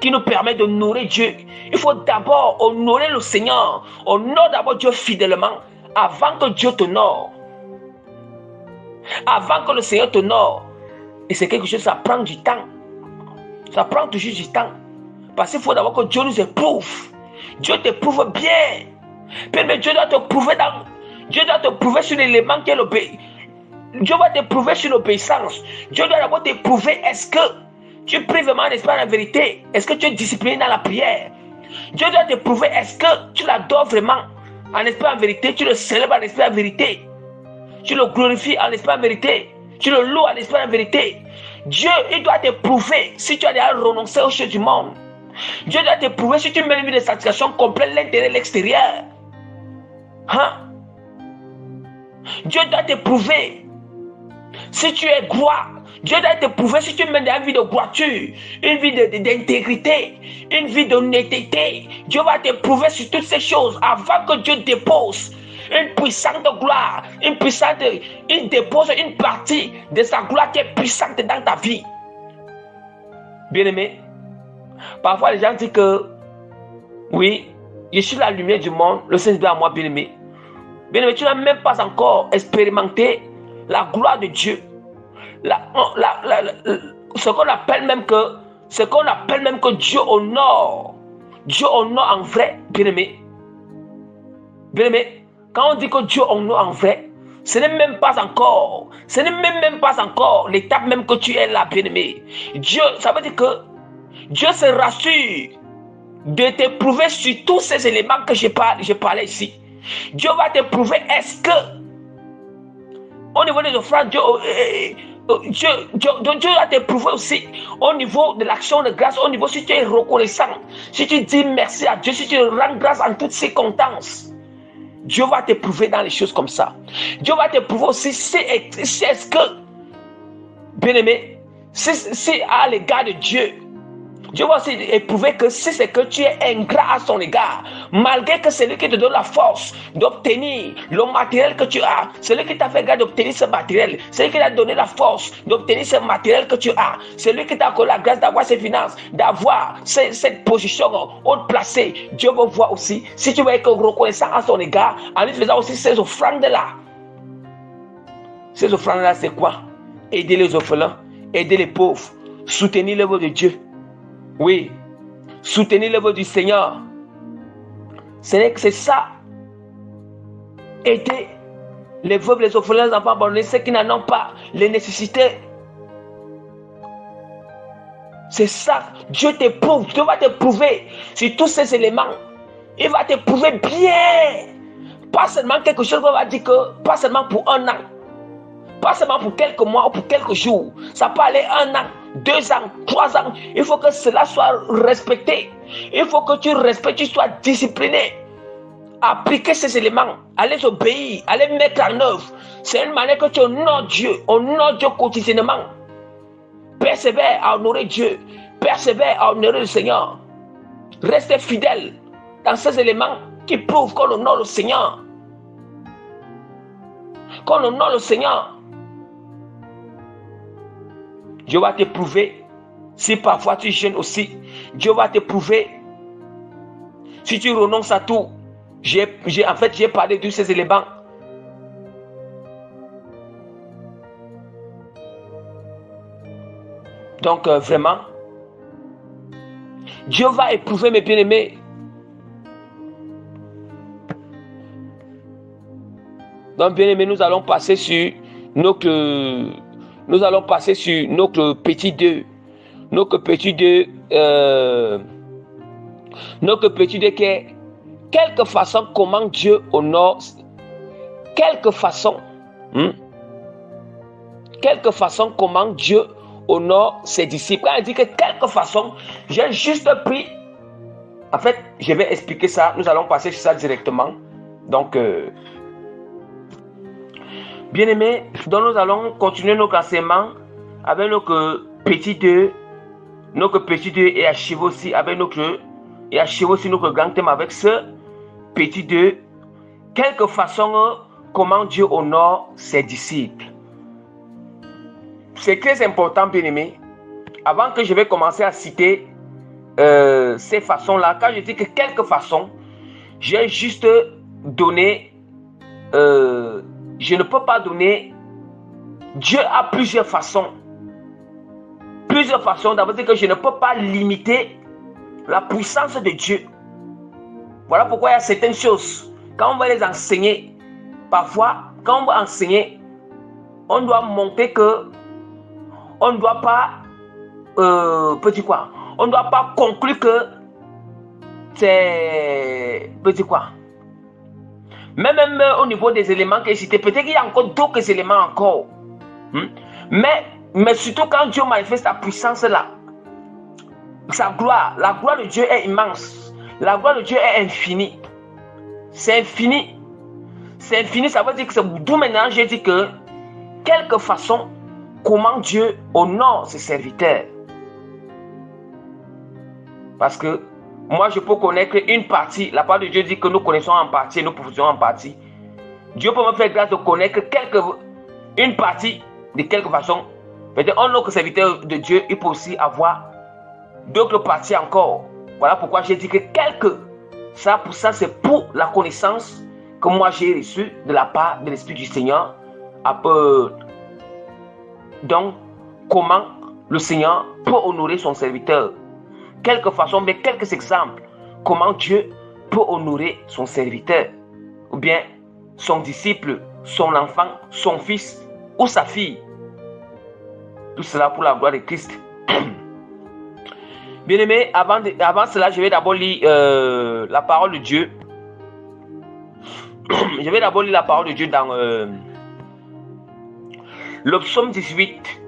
S1: qui nous permettent d'honorer Dieu. Il faut d'abord honorer le Seigneur. Honore d'abord Dieu fidèlement avant que Dieu t'honore. Avant que le Seigneur t'honore. Et c'est quelque chose, ça prend du temps. Ça prend toujours du temps. Parce qu'il faut d'abord que Dieu nous éprouve. Dieu t'éprouve bien. Mais Dieu doit te prouver Dieu doit te prouver sur l'élément qui est l'obéissance. Dieu va t'éprouver sur l'obéissance. Dieu doit d'abord t'éprouver. Est-ce que tu pries vraiment en esprit en vérité? Est-ce que tu es discipliné dans la prière? Dieu doit t'éprouver. Est-ce que tu l'adores vraiment en esprit en vérité? Tu le célèbres en esprit en vérité? Tu le glorifies en esprit en vérité? Tu le loues en esprit en vérité? Dieu, il doit t'éprouver si tu as déjà renoncé aux choses du monde. Dieu doit t'éprouver si tu mets une vie de satisfaction complète, l'intérieur et l'extérieur. Hein? Dieu doit t'éprouver si tu es gloire. Dieu doit t'éprouver si tu mènes une vie de droiture, une vie d'intégrité, une vie d'honnêteté. Dieu va t'éprouver sur toutes ces choses avant que Dieu dépose une puissante gloire, il dépose une partie de sa gloire qui est puissante dans ta vie. Bien-aimé, parfois les gens disent que oui, je suis la lumière du monde, le Seigneur à moi, bien-aimé. Bien-aimé, tu n'as même pas encore expérimenté la gloire de Dieu. Ce qu'on appelle même que Dieu honore. Dieu honore en vrai, bien-aimé. Bien-aimé, quand on dit que Dieu honore en vrai, ce n'est même pas encore l'étape même que tu es là, bien-aimé. Dieu, ça veut dire que Dieu se rassure de t'éprouver sur tous ces éléments que j'ai parlé ici. Dieu va t'éprouver. Est-ce que au niveau des offrandes, Dieu va t'éprouver aussi au niveau de l'action de grâce, au niveau si tu es reconnaissant, si tu dis merci à Dieu, si tu rends grâce en toutes circonstances. Dieu va t'éprouver dans les choses comme ça. Dieu va t'éprouver aussi si est-ce que, bien-aimé, si à l'égard de Dieu, Dieu va aussi éprouver que si c'est que tu es ingrat à son égard, malgré que c'est lui qui te donne la force d'obtenir le matériel que tu as, c'est lui qui t'a fait grâce d'obtenir ce matériel, c'est lui qui t'a donné la force d'obtenir ce matériel que tu as, c'est lui qui t'a accordé la grâce d'avoir ces finances, d'avoir cette position haute placée. Dieu va voir aussi, si tu veux être reconnaissant à son égard, en lui faisant aussi ces offrandes-là. Ces offrandes-là, c'est quoi? Aider les orphelins, aider les pauvres, soutenir l'œuvre de Dieu. Oui, soutenir l'œuvre du Seigneur. C'est ça. aider les veuves, les orphelins, les enfants abandonnés, ceux qui n'en ont pas, les nécessités. C'est ça, Dieu t'éprouve, Dieu va t'éprouver sur tous ces éléments. Il va t'éprouver bien. Pas seulement quelque chose qu'on va dire que, pas seulement pour un an, pas seulement pour quelques mois ou pour quelques jours. Ça peut aller 1 an, 2 ans, 3 ans. Il faut que cela soit respecté. Il faut que tu respectes, tu sois discipliné. Appliquer ces éléments, allez obéir, allez mettre en œuvre. C'est une manière que tu honores Dieu quotidiennement. Persévère à honorer Dieu, persévère à honorer le Seigneur. Restez fidèle dans ces éléments qui prouvent qu'on honore le Seigneur. Qu'on honore le Seigneur. Dieu va t'éprouver. Si parfois tu gênes aussi, Dieu va t'éprouver. Si tu renonces à tout, j'ai parlé de ces éléments. Donc vraiment, Dieu va éprouver mes bien-aimés. Donc bien-aimés, nous allons passer sur notre petit 2. Notre petit 2 qui est quelque façon comment Dieu honore, quelque façon comment Dieu honore ses disciples. Quand il dit que quelque façon, j'ai juste pris, en fait, je vais expliquer ça, nous allons passer sur ça directement. Donc, bien aimé, donc nous allons continuer notre enseignement avec notre petit 2. Notre petit 2 et achever aussi avec notre grand thème avec ce petit 2. Quelque façon, comment Dieu honore ses disciples. C'est très important, bien aimé. Avant que je vais commencer à citer ces façons-là, quand je dis que quelque façon, j'ai juste donné, je ne peux pas donner. Dieu a plusieurs façons. Plusieurs façons, d'abord dire que je ne peux pas limiter la puissance de Dieu. Voilà pourquoi il y a certaines choses, quand on va les enseigner, parfois, quand on va enseigner, on doit montrer que on ne doit pas, on ne doit pas conclure que c'est, même au niveau des éléments que j'ai cités, peut-être qu'il y a encore d'autres éléments encore. Mais surtout quand Dieu manifeste sa puissance là, sa gloire, la gloire de Dieu est immense. La gloire de Dieu est infinie. C'est infini. C'est infini, ça veut dire que c'est d'où maintenant j'ai dit que, quelque façon, comment Dieu honore ses serviteurs. Parce que moi je peux connaître une partie. La parole de Dieu dit que nous connaissons en partie et nous professons en partie. Dieu peut me faire grâce de connaître une partie de quelque façon. Peut-être un autre serviteur de Dieu, il peut aussi avoir d'autres parties encore. Voilà pourquoi j'ai dit que ça c'est pour la connaissance que moi j'ai reçue de la part de l'Esprit du Seigneur. Donc, comment le Seigneur peut honorer son serviteur. Quelques façons, mais quelques exemples. Comment Dieu peut honorer son serviteur. Ou bien son disciple, son enfant, son fils ou sa fille. Tout cela pour la gloire de Christ. Bien aimé, avant cela, je vais d'abord lire la parole de Dieu. Je vais d'abord lire la parole de Dieu dans le psaume 18.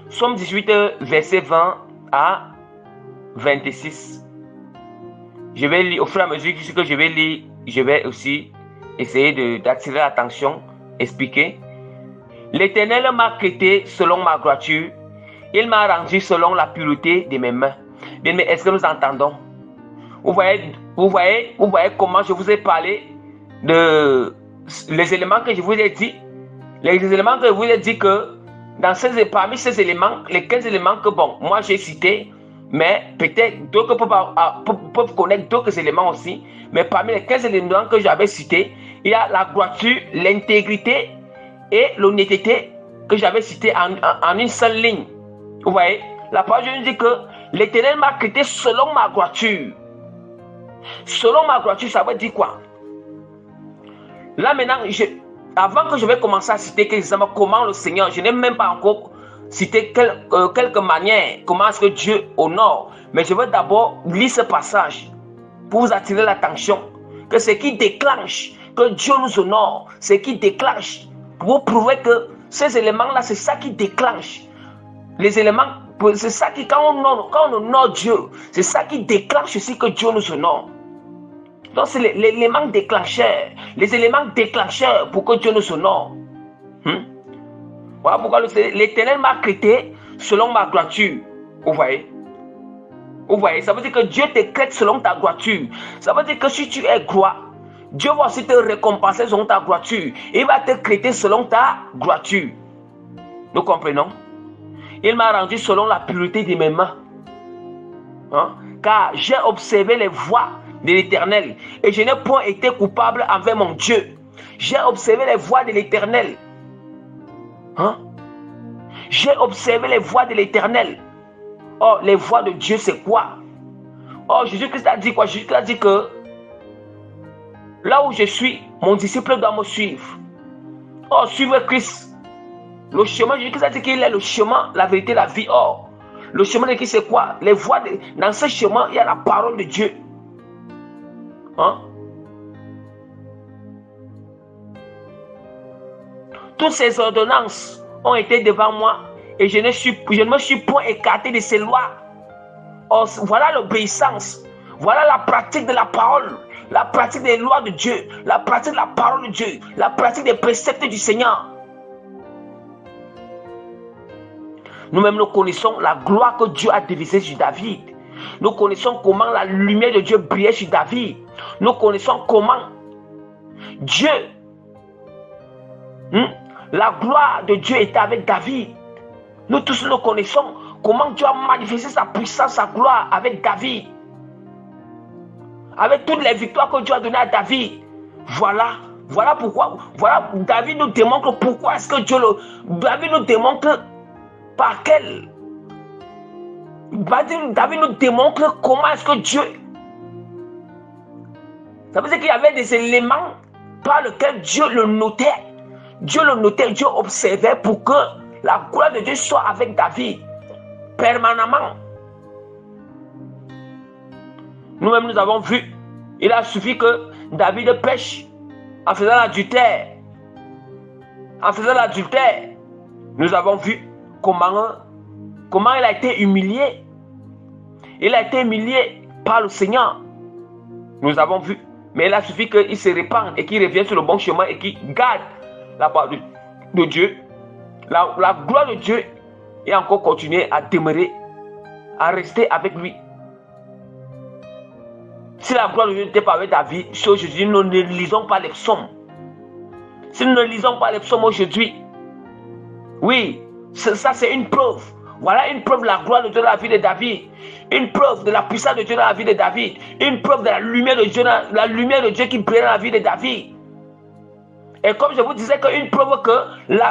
S1: Psaume 18, verset 20 à 26. Je vais lire au fur et à mesure que je vais lire, je vais aussi essayer d'attirer l'attention, expliquer. L'Éternel m'a traité selon ma droiture. Il m'a rendu selon la pureté de mes mains. Bien, mais est-ce que nous entendons? Vous voyez comment je vous ai parlé de les éléments que je vous ai dit. Les éléments que je vous ai dit que parmi ces éléments, les 15 éléments que moi j'ai cités, mais peut-être d'autres peuvent connaître d'autres éléments aussi. Mais parmi les 15 éléments que j'avais cités, il y a la droiture, l'intégrité et l'honnêteté que j'avais cité en une seule ligne. Vous voyez, la parole nous dit que l'Éternel m'a traité selon ma droiture. Selon ma droiture, ça veut dire quoi? Là maintenant, avant que je vais commencer à citer comment le Seigneur, je n'ai même pas encore cité quelques manières, comment est-ce que Dieu honore. Mais je veux d'abord lire ce passage pour vous attirer l'attention que ce qui déclenche que Dieu nous honore, ce qui déclenche, pour vous prouver que ces éléments-là, c'est ça qui déclenche. Les éléments, c'est ça qui, quand on honore Dieu, c'est ça qui déclenche aussi que Dieu nous honore. Donc c'est l'élément déclencheur, les éléments déclencheurs pour que Dieu nous honore. Voilà pourquoi l'Éternel m'a traité selon ma droiture. Vous voyez? Vous voyez, ça veut dire que Dieu te traite selon ta droiture. Ça veut dire que si tu es droit, Dieu va aussi te récompenser selon ta droiture. Il va te traiter selon ta droiture. Nous comprenons? Il m'a rendu selon la pureté de mes mains. Car j'ai observé les voies de l'Éternel et je n'ai point été coupable envers mon Dieu. J'ai observé les voies de l'Éternel. J'ai observé les voies de l'Éternel. Oh, les voies de Dieu, c'est quoi? Oh, Jésus-Christ a dit quoi? Jésus-Christ a dit que là où je suis, mon disciple doit me suivre. Oh, suivre Christ. Le chemin, Jésus-Christ a dit qu'il est le chemin, la vérité, la vie. Oh, le chemin de Christ, c'est quoi? Les voies dans ce chemin, il y a la parole de Dieu. Toutes ces ordonnances ont été devant moi et je ne me suis point écarté de ces lois. Oh, voilà l'obéissance. Voilà la pratique de la parole. La pratique des lois de Dieu. La pratique de la parole de Dieu. La pratique des préceptes du Seigneur. Nous-mêmes, nous connaissons la gloire que Dieu a déversée sur David. Nous connaissons comment la lumière de Dieu brillait sur David. Nous connaissons comment Dieu, la gloire de Dieu était avec David. Nous tous nous connaissons comment Dieu a manifesté sa puissance, sa gloire avec David. Avec toutes les victoires que Dieu a données à David. Voilà pourquoi. Voilà, David nous démontre pourquoi est-ce que David nous démontre par quel. David nous démontre comment est-ce que Dieu. Ça veut dire qu'il y avait des éléments par lesquels Dieu le notait. Dieu observait pour que la gloire de Dieu soit avec David permanemment. Nous-mêmes, nous avons vu, il a suffi que David pêche en faisant l'adultère. En faisant l'adultère, nous avons vu comment il a été humilié. Il a été humilié par le Seigneur. Nous avons vu. Mais il a suffi qu'il se répande et qu'il revienne sur le bon chemin et qu'il garde la parole de Dieu. La gloire de Dieu est encore continuée à demeurer, à rester avec lui. Si la gloire de Dieu n'était pas avec David, aujourd'hui, nous ne lisons pas les psaumes. Si nous ne lisons pas les psaumes aujourd'hui, oui, ça c'est une preuve. Voilà une preuve de la gloire de Dieu dans la vie de David. Une preuve de la puissance de Dieu dans la vie de David. Une preuve de la lumière de Dieu, qui brille dans la vie de David. Et comme je vous disais qu'une preuve que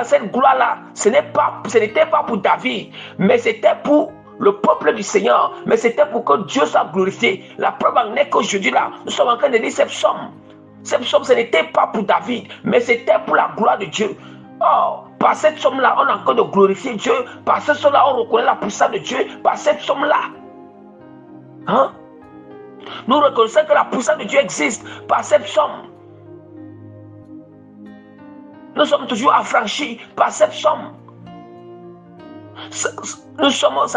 S1: cette gloire-là, ce n'était pas pour David, mais c'était pour le peuple du Seigneur. Mais c'était pour que Dieu soit glorifié. La preuve en est qu'aujourd'hui, là, nous sommes en train de lire ces psaumes. Ces psaumes, ce n'était pas pour David, mais c'était pour la gloire de Dieu. Oh, par cette somme-là, on a encore de glorifier Dieu. Par cette somme-là, on reconnaît la puissance de Dieu. Par cette somme-là, nous reconnaissons que la puissance de Dieu existe. Par cette somme, nous sommes toujours affranchis par cette somme. Ça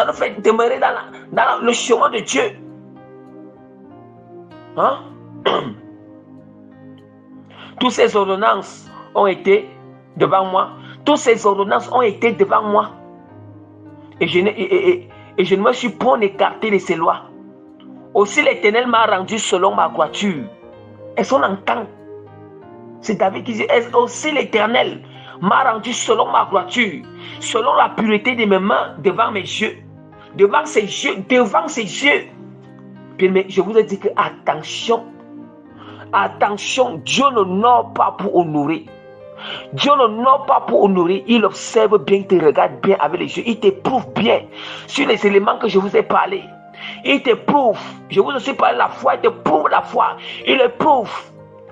S1: nous fait demeurer dans le chemin de Dieu. Toutes ces ordonnances ont été devant moi. Toutes ces ordonnances ont été devant moi. Et je ne me suis point écarté de ces lois. Aussi l'Éternel m'a rendu selon ma droiture. Est-ce qu'on entend? C'est David qui dit, aussi l'Éternel m'a rendu selon ma droiture, selon la pureté de mes mains devant mes yeux. Devant ses yeux, devant ses yeux. Mais je vous ai dit que attention, Dieu n'honore pas pour honorer. Dieu n'honore pas pour honorer, il observe bien, il te regarde bien avec les yeux, il t'éprouve bien sur les éléments que je vous ai parlé. Il t'éprouve, je vous ai aussi parlé de la foi, il t'éprouve la foi, il éprouve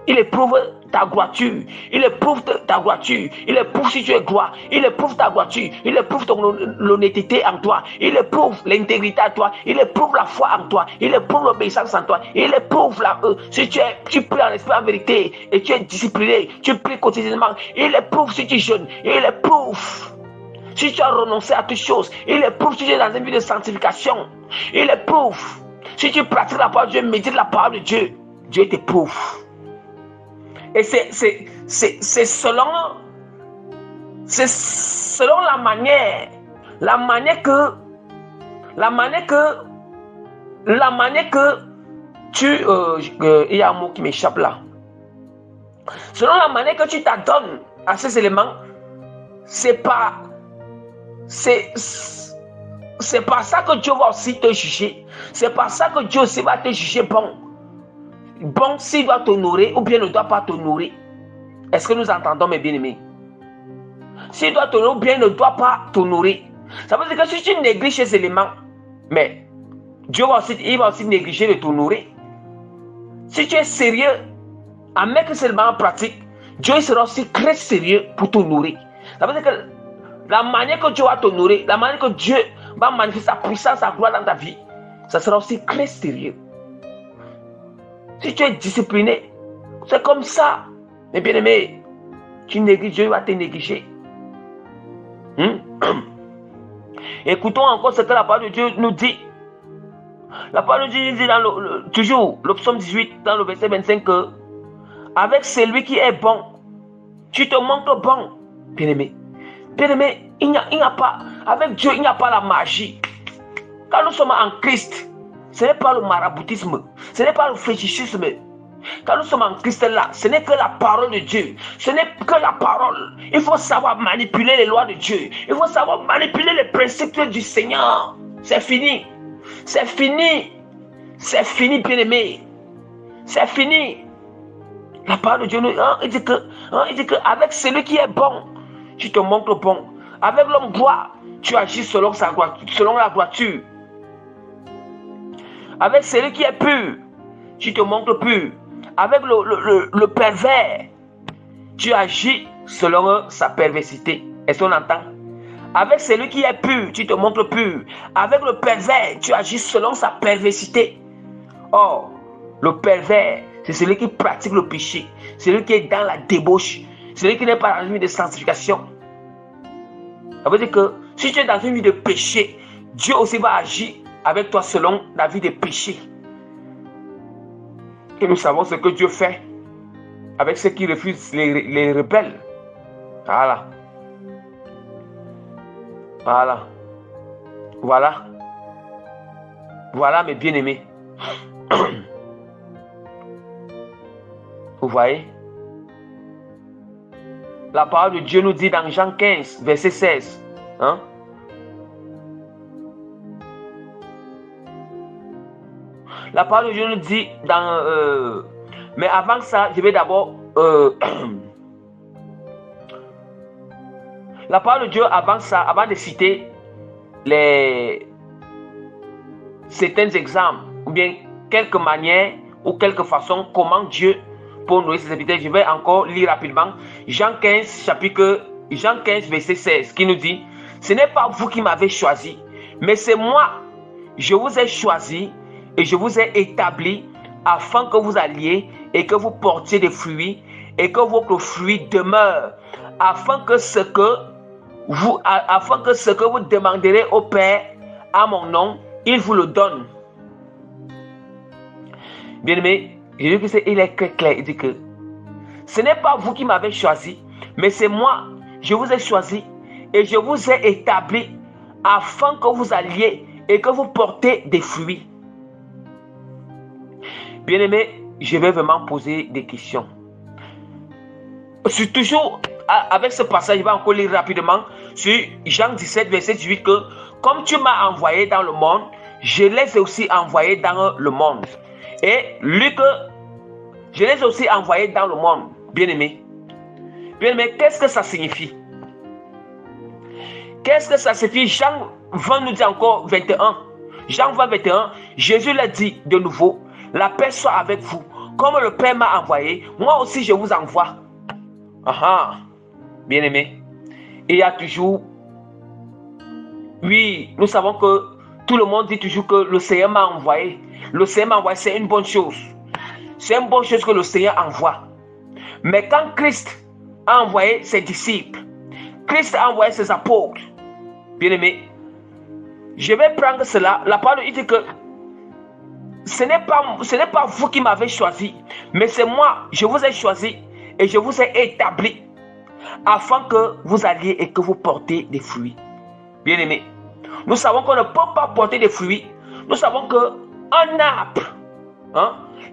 S1: Il éprouve ta droiture. Il éprouve ta droiture. Il éprouve si tu es droit. Il éprouve ta droiture. Il éprouve l'honnêteté en toi. Il éprouve l'intégrité en toi. Il éprouve la foi en toi. Il éprouve l'obéissance en toi. Il éprouve si tu pries en esprit en vérité et tu es discipliné, tu pries quotidiennement. Il éprouve si tu jeûnes. Il éprouve si tu as renoncé à toutes choses. Il éprouve si tu es dans une vie de sanctification. Il éprouve si tu pratiques la parole de Dieu, médites la parole de Dieu. Dieu t'éprouve. Et c'est selon la manière que tu il y a un mot qui m'échappe là. Selon la manière que tu t'adonnes à ces éléments, c'est pas ça que Dieu va aussi te juger. C'est pas ça que Dieu aussi va te juger bon. Bon, s'il doit t'honorer ou bien ne doit pas t'honorer. Est-ce que nous entendons, mes bien-aimés? S'il doit t'honorer ou bien ne doit pas t'honorer. Ça veut dire que si tu négliges ces éléments, mais Dieu va aussi négliger de t'honorer. Si tu es sérieux à mettre ces éléments en pratique, Dieu sera aussi très sérieux pour t'honorer. Ça veut dire que la manière que Dieu va t'honorer, la manière que Dieu va manifester sa puissance, sa gloire dans ta vie, ça sera aussi très sérieux. Si tu es discipliné, c'est comme ça. Mais bien aimé, tu négliges, Dieu va te négliger. Écoutons encore ce que la parole de Dieu nous dit. La parole de Dieu nous dit dans toujours le psaume 18, dans le verset 25, que avec celui qui est bon, tu te montres bon. Bien aimé, il n'y a pas, avec Dieu, il n'y a pas la magie. Quand nous sommes en Christ, ce n'est pas le maraboutisme, ce n'est pas le fétichisme. Quand nous sommes en Christ là, ce n'est que la parole de Dieu. Ce n'est que la parole. Il faut savoir manipuler les lois de Dieu. Il faut savoir manipuler les principes du Seigneur. C'est fini. C'est fini. C'est fini, bien-aimé. C'est fini. La parole de Dieu nous il dit que avec celui qui est bon, tu te montres bon. Avec l'homme droit, tu agis selon la droiture. Avec celui qui est pur, tu te montres pur. Avec le pervers, tu agis selon sa perversité. Est-ce qu'on entend? Avec celui qui est pur, tu te montres pur. Avec le pervers, tu agis selon sa perversité. Or, le pervers, c'est celui qui pratique le péché. Celui qui est dans la débauche. Celui qui n'est pas dans une vie de sanctification. Ça veut dire que si tu es dans une vie de péché, Dieu aussi va agir avec toi selon la vie de péché. Et nous savons ce que Dieu fait avec ceux qui refusent les rebelles. Voilà. Voilà. Voilà. Voilà mes bien-aimés. Vous voyez? La parole de Dieu nous dit dans Jean 15, verset 16. Hein? La parole de Dieu nous dit dans... mais avant ça, je vais d'abord... la parole de Dieu, avant ça, avant de citer certains exemples, ou bien quelques manières, ou quelques façons, comment Dieu peut nourrir ses serviteurs, je vais encore lire rapidement. Jean 15, verset 16, qui nous dit, ce n'est pas vous qui m'avez choisi, mais c'est moi, je vous ai choisi, et je vous ai établi afin que vous alliez et que vous portiez des fruits et que votre fruit demeure, afin que ce que vous demanderez au Père à mon nom, il vous le donne. Bien aimé, il est très clair, il dit que ce n'est pas vous qui m'avez choisi, mais c'est moi, je vous ai choisi et je vous ai établi afin que vous alliez et que vous portez des fruits. Bien-aimé, je vais vraiment poser des questions. Toujours avec ce passage, je vais encore lire rapidement sur Jean 17, verset 18, que comme tu m'as envoyé dans le monde, je les ai aussi envoyés dans le monde. Et Luc, je les ai aussi envoyés dans le monde. Bien-aimé. Bien-aimé, qu'est-ce que ça signifie? Qu'est-ce que ça signifie? Jean 20 nous dit encore 21. Jean 20, 21, Jésus l'a dit de nouveau. La paix soit avec vous. comme le Père m'a envoyé, moi aussi je vous envoie. Bien aimé. Il y a toujours, oui, nous savons que tout le monde dit toujours que le Seigneur m'a envoyé. Le Seigneur m'a envoyé, c'est une bonne chose. C'est une bonne chose que le Seigneur envoie. Mais quand Christ a envoyé ses disciples, Christ a envoyé ses apôtres, bien aimé, je vais prendre cela. La parole dit que ce n'est pas vous qui m'avez choisi, mais c'est moi, je vous ai choisi et je vous ai établi afin que vous alliez et que vous portez des fruits. Bien aimé, nous savons qu'on ne peut pas porter des fruits. Nous savons qu'un arbre,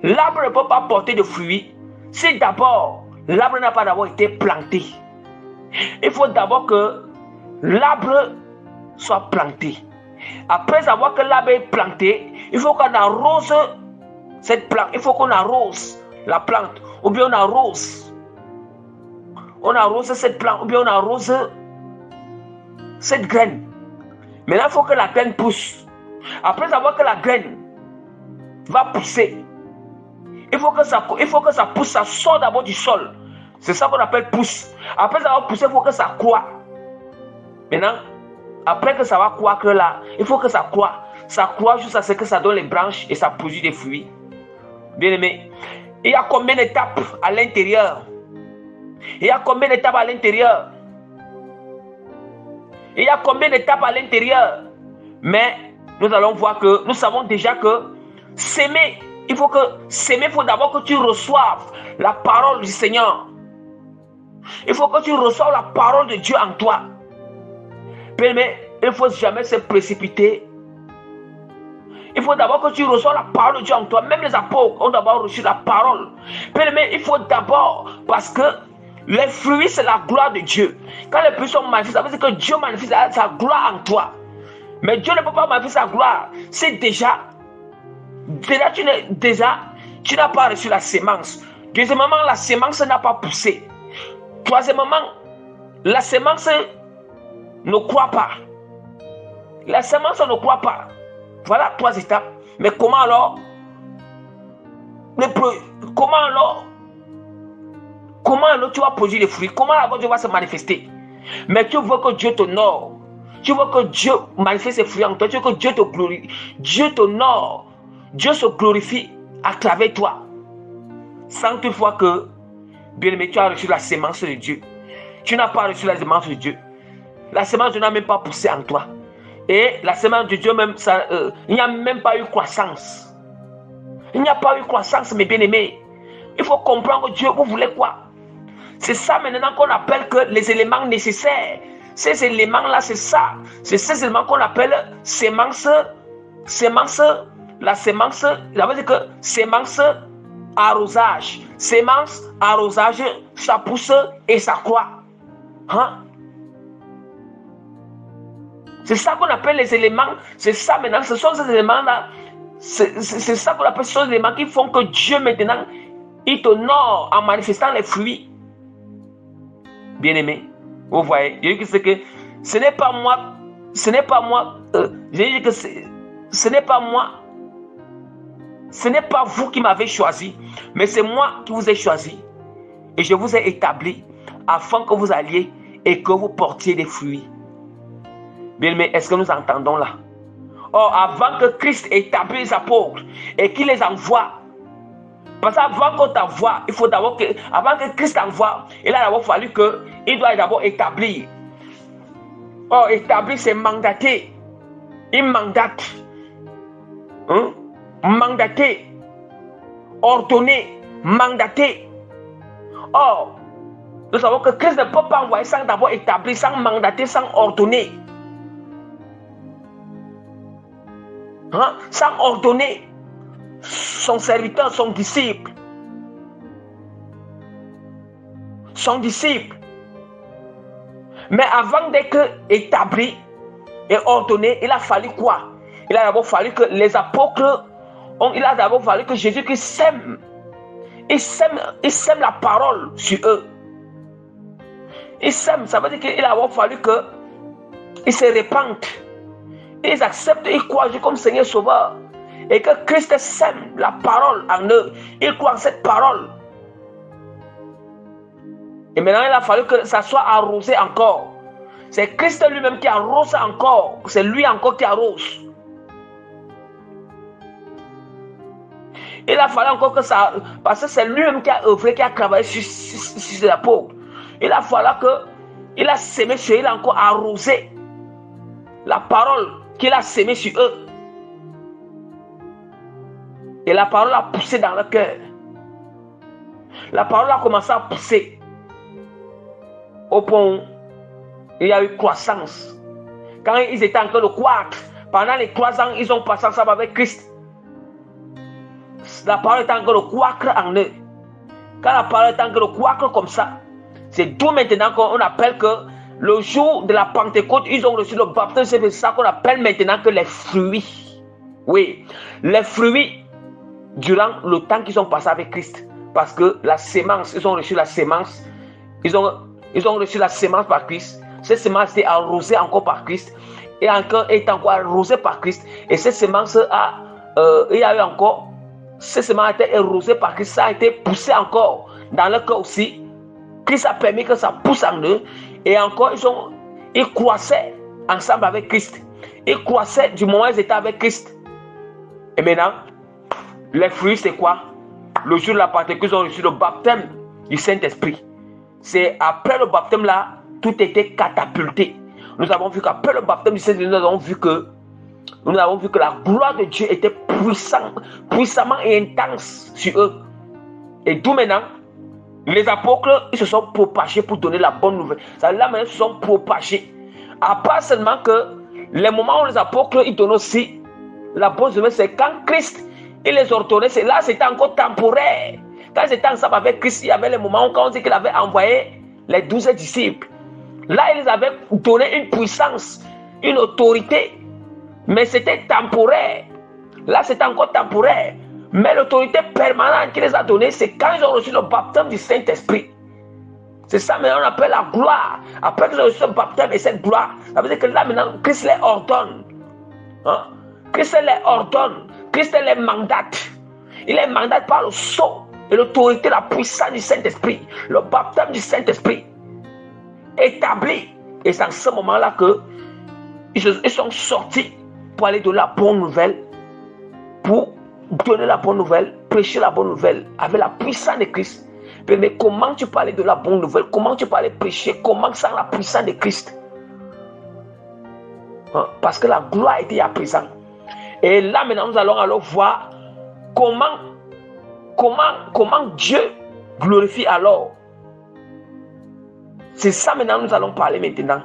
S1: l'arbre ne peut pas porter de fruits si d'abord l'arbre n'a pas d'abord été planté. Il faut d'abord que l'arbre soit planté. Après avoir que l'arbre est planté, il faut qu'on arrose cette plante. Il faut qu'on arrose la plante. Ou bien on arrose cette plante. Ou bien on arrose cette graine. Maintenant, il faut que la graine pousse. Après avoir que la graine va pousser, il faut que ça pousse, ça sort d'abord du sol. C'est ça qu'on appelle pousse. Après avoir poussé, il faut que ça croît. Maintenant, après que ça va croître là, il faut que ça croît. Ça croît jusqu'à ce que ça donne les branches et ça produit des fruits. Bien aimé, il y a combien d'étapes à l'intérieur? Il y a combien d'étapes à l'intérieur? Il y a combien d'étapes à l'intérieur? Mais nous allons voir que nous savons déjà que s'aimer, il faut d'abord que tu reçoives la parole du Seigneur. Il faut que tu reçoives la parole de Dieu en toi. Mais il ne faut jamais se précipiter. Il faut d'abord que tu reçoives la parole de Dieu en toi. Même les apôtres ont d'abord reçu la parole. Mais il faut d'abord, parce que les fruits, c'est la gloire de Dieu. Quand les fruits sont manifestés, ça veut dire que Dieu manifeste sa gloire en toi. Mais Dieu ne peut pas manifester sa gloire. C'est déjà tu n'as pas reçu la sémence. Deuxièmement, la sémence n'a pas poussé. Troisièmement, la sémence ne croit pas. La sémence ne croit pas. Voilà 3 étapes. Mais comment alors tu vas produire des fruits? Comment alors Dieu va se manifester? Mais tu veux que Dieu t'honore. Tu veux que Dieu manifeste ses fruits en toi. Tu veux que Dieu te glorifie. Dieu t'honore. Dieu se glorifie à travers toi. Sans toutefois que, bien aimé, tu as reçu la sémence de Dieu. Tu n'as pas reçu la sémence de Dieu. La sémence de Dieu n'a même pas poussé en toi. Et la sémence de Dieu, même, il n'y a même pas eu croissance. Il n'y a pas eu croissance, mes bien-aimés. Il faut comprendre que Dieu, vous voulez quoi? C'est ça maintenant qu'on appelle que les éléments nécessaires. Ces éléments-là, c'est ça. C'est ces éléments qu'on appelle sémence. La sémence, ça veut dire que sémence, arrosage. Sémence, arrosage, ça pousse et ça croît. C'est ça qu'on appelle les éléments. C'est ça maintenant, ce sont ces éléments-là. C'est ça qu'on appelle ces éléments qui font que Dieu maintenant, il t'honore en manifestant les fruits. Bien-aimé, vous voyez, je dis que ce n'est pas moi, je dis que ce n'est pas moi, ce n'est pas vous qui m'avez choisi, mais c'est moi qui vous ai choisi. Et je vous ai établi afin que vous alliez et que vous portiez des fruits. Bien, mais est-ce que nous entendons là? Or, avant que Christ établisse les apôtres et qu'il les envoie, parce qu'avant qu'on t'envoie, il faut d'abord que, avant que Christ t'envoie, il a d'abord fallu qu'il doit d'abord établir. Or, établir, c'est mandater. Il mandate. Mandater. Ordonner. Mandater. Or, nous savons que Christ ne peut pas envoyer sans d'abord établir, sans mandater, sans ordonner. Sans ordonner son serviteur, son disciple. Mais avant d'être établi et ordonné, il a fallu quoi? Il a d'abord fallu que les apôtres, il a d'abord fallu que Jésus-Christ sème. Il sème la parole sur eux. Il sème, ça veut dire qu'il a d'abord fallu qu'ils se répandent. Ils acceptent, ils croient Dieu comme Seigneur Sauveur. et que Christ sème la parole en eux. Ils croient en cette parole. Et maintenant, il a fallu que ça soit arrosé encore. C'est Christ lui-même qui arrose encore. C'est lui encore qui arrose. Il a fallu encore que ça... Parce que c'est lui-même qui a œuvré, qui a travaillé sur la peau. Il a fallu que... Il a sémé sur eux, il a encore arrosé la parole qu'il a sémée sur eux. Et la parole a poussé dans leur cœur. La parole a commencé à pousser. Au point où il y a eu croissance. Quand ils étaient en train de croître, pendant les 3 ans, ils ont passé ensemble avec Christ. La parole est en train de croître en eux. Quand la parole est en train de croître comme ça, c'est d'où maintenant qu'on appelle que le jour de la Pentecôte, ils ont reçu le baptême. C'est ça qu'on appelle maintenant que les fruits. Oui, les fruits durant le temps qu'ils ont passé avec Christ. Parce que la sémence, ils ont reçu la sémence. Ils ont reçu la sémence par Christ. Cette sémence était arrosée encore par Christ. Et encore est encore arrosée par Christ. Et cette sémence il y a eu encore. Cette sémence a été arrosée par Christ. Ça a été poussé encore dans le cœur aussi. Christ a permis que ça pousse en eux. Et encore, ils croissaient ensemble avec Christ. Ils croissaient du moment où ils étaient avec Christ. Et maintenant, les fruits, c'est quoi? Le jour de la Pentecôte, ils ont reçu le baptême du Saint-Esprit. C'est après le baptême là, tout était catapulté. Nous avons vu qu'après le baptême du Saint-Esprit, nous avons vu que la gloire de Dieu était puissamment et intense sur eux. Et d'où maintenant, les apôtres, ils se sont propagés pour donner la bonne nouvelle. Ça, là, maintenant, ils se sont propagés. À part seulement que les moments où les apôtres, ils donnent aussi la bonne nouvelle, c'est quand Christ, il les ordonnait. C'est là, c'était encore temporaire. Quand ils étaient ensemble avec Christ, il y avait les moments où, quand on dit qu'il avait envoyé les 12 disciples. Là, il les avait donné une puissance, une autorité. Mais c'était temporaire. Là, c'était encore temporaire. Mais l'autorité permanente qu'il les a donnée, c'est quand ils ont reçu le baptême du Saint-Esprit. C'est ça maintenant on appelle la gloire. Après qu'ils ont reçu le baptême et cette gloire, ça veut dire que là maintenant, Christ les ordonne. Hein? Christ les ordonne. Christ les mandate. Il les mandate par le sceau et l'autorité, la puissance du Saint-Esprit. Le baptême du Saint-Esprit établi. Et c'est en ce moment-là qu'ils sont sortis pour aller donner la bonne nouvelle, pour donner la bonne nouvelle, prêcher la bonne nouvelle avec la puissance de Christ. Mais comment tu parlais de la bonne nouvelle? Comment tu parlais prêcher? Comment sans la puissance de Christ? Parce que la gloire était à présent. Et là maintenant nous allons alors voir comment Dieu glorifie alors. C'est ça maintenant nous allons parler maintenant.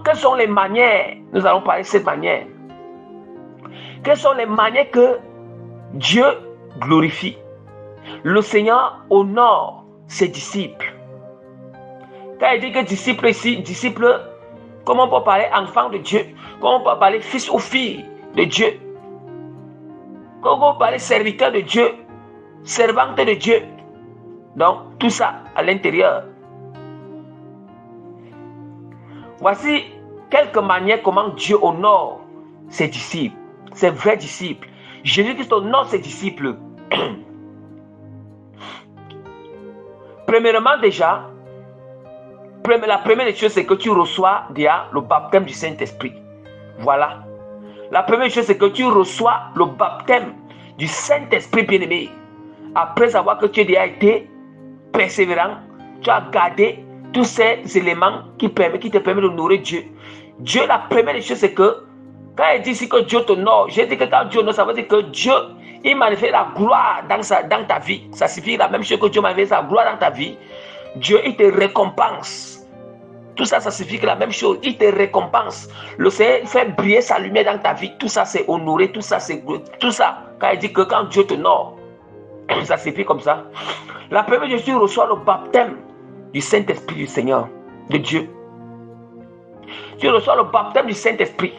S1: Quelles sont les manières? Nous allons parler de cette manière. Quelles sont les manières que Dieu glorifie? Le Seigneur honore ses disciples. Quand il dit que disciple ici, disciple, comment on peut parler enfant de Dieu? Comment on peut parler fils ou fille de Dieu? Comment on peut parler serviteur de Dieu? Servante de Dieu? Donc, tout ça à l'intérieur. Voici quelques manières comment Dieu honore ses disciples, ses vrais disciples. Jésus-Christ honore ses disciples. Premièrement déjà, la première des choses, c'est que tu reçois déjà le baptême du Saint-Esprit. Voilà. La première chose, c'est que tu reçois le baptême du Saint-Esprit bien-aimé. Après avoir que tu as déjà été persévérant, tu as gardé tous ces éléments qui te permettent de nourrir Dieu. Dieu, la première des choses, c'est que quand il dit ici que Dieu t'honore, j'ai dit que quand Dieu honore, ça veut dire que Dieu, il manifeste la gloire dans ta vie. Ça signifie la même chose que Dieu manifeste la gloire dans ta vie. Dieu, il te récompense. Tout ça, ça signifie la même chose. Il te récompense. Le Seigneur fait briller sa lumière dans ta vie. Tout ça, c'est honoré. Tout ça, quand il dit que quand Dieu t'honore, ça signifie comme ça. La première chose, tu reçois le baptême du Saint-Esprit du Seigneur, de Dieu. Tu reçois le baptême du Saint-Esprit.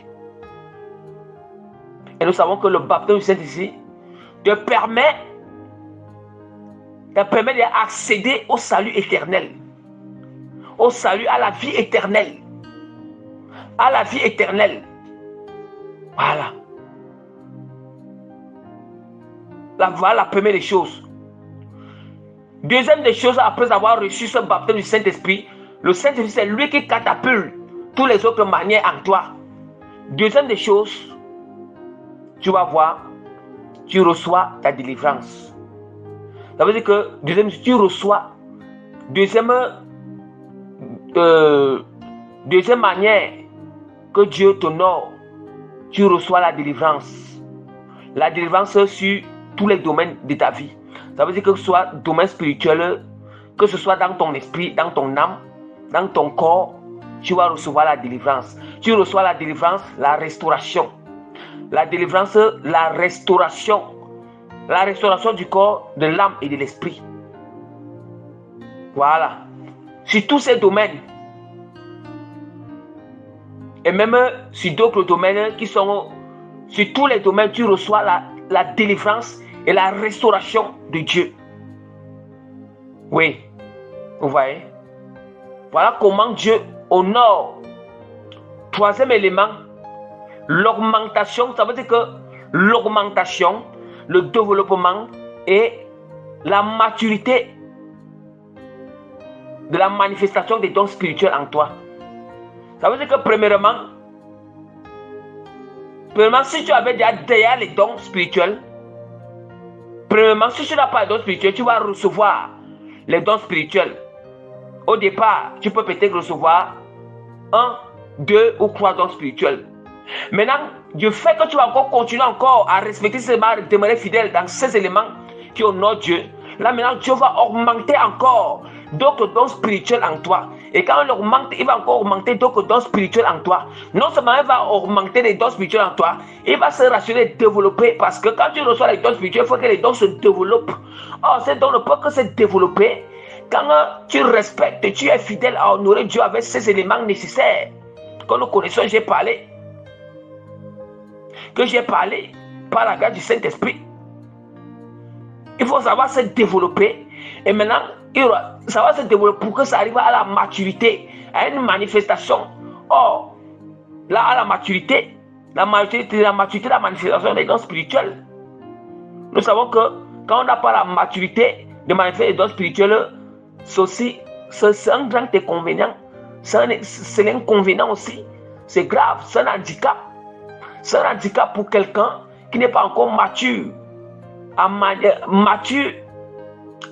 S1: Et nous savons que le baptême du Saint-Esprit te permet d'accéder au salut éternel. Au salut, à la vie éternelle. À la vie éternelle. Voilà. Voilà la première des choses. Deuxième des choses, après avoir reçu ce baptême du Saint-Esprit, le Saint-Esprit, c'est lui qui catapulte toutes les autres manières en toi. Deuxième des choses, tu vas voir, tu reçois ta délivrance. Ça veut dire que, deuxième, tu reçois, deuxième manière que Dieu t'honore, tu reçois la délivrance. La délivrance sur tous les domaines de ta vie. Ça veut dire que ce soit domaine spirituel, que ce soit dans ton esprit, dans ton âme, dans ton corps, tu vas recevoir la délivrance. Tu reçois la délivrance, la restauration. La délivrance, la restauration. La restauration du corps, de l'âme et de l'esprit. Voilà. Sur tous ces domaines. Et même sur d'autres domaines qui sont... Sur tous les domaines, tu reçois la délivrance et la restauration de Dieu. Oui. Vous voyez? Voilà comment Dieu honore. Troisième élément, l'augmentation. Ça veut dire que l'augmentation, le développement et la maturité de la manifestation des dons spirituels en toi. Ça veut dire que premièrement, si tu avais déjà les dons spirituels, premièrement, si tu n'as pas les dons spirituels, tu vas recevoir les dons spirituels. Au départ, tu peux peut-être recevoir 1, 2 ou 3 dons spirituels. Maintenant, du fait que tu vas encore continuer encore à respecter ces marques, demeurer fidèle dans ces éléments qui honorent Dieu, là maintenant, Dieu va augmenter encore d'autres dons spirituels en toi. Et quand il augmente, il va encore augmenter d'autres dons spirituels en toi. Non seulement il va augmenter les dons spirituels en toi, il va se rassurer, développer. Parce que quand tu reçois les dons spirituels, il faut que les dons se développent. Or, ces dons ne peuvent que se développer quand tu respectes, tu es fidèle à honorer Dieu avec ces éléments nécessaires que nous connaissons. J'ai parlé par la grâce du Saint-Esprit. Il faut savoir se développer. Et maintenant, ça va se développer pour que ça arrive à la maturité, à une manifestation. Or, là, à la maturité, la manifestation des dons spirituels. Nous savons que quand on n'a pas la maturité de manifester les dons spirituels, c'est un grand inconvénient. C'est l'inconvénient aussi. C'est grave, c'est un handicap. C'est un handicap pour quelqu'un qui n'est pas encore mature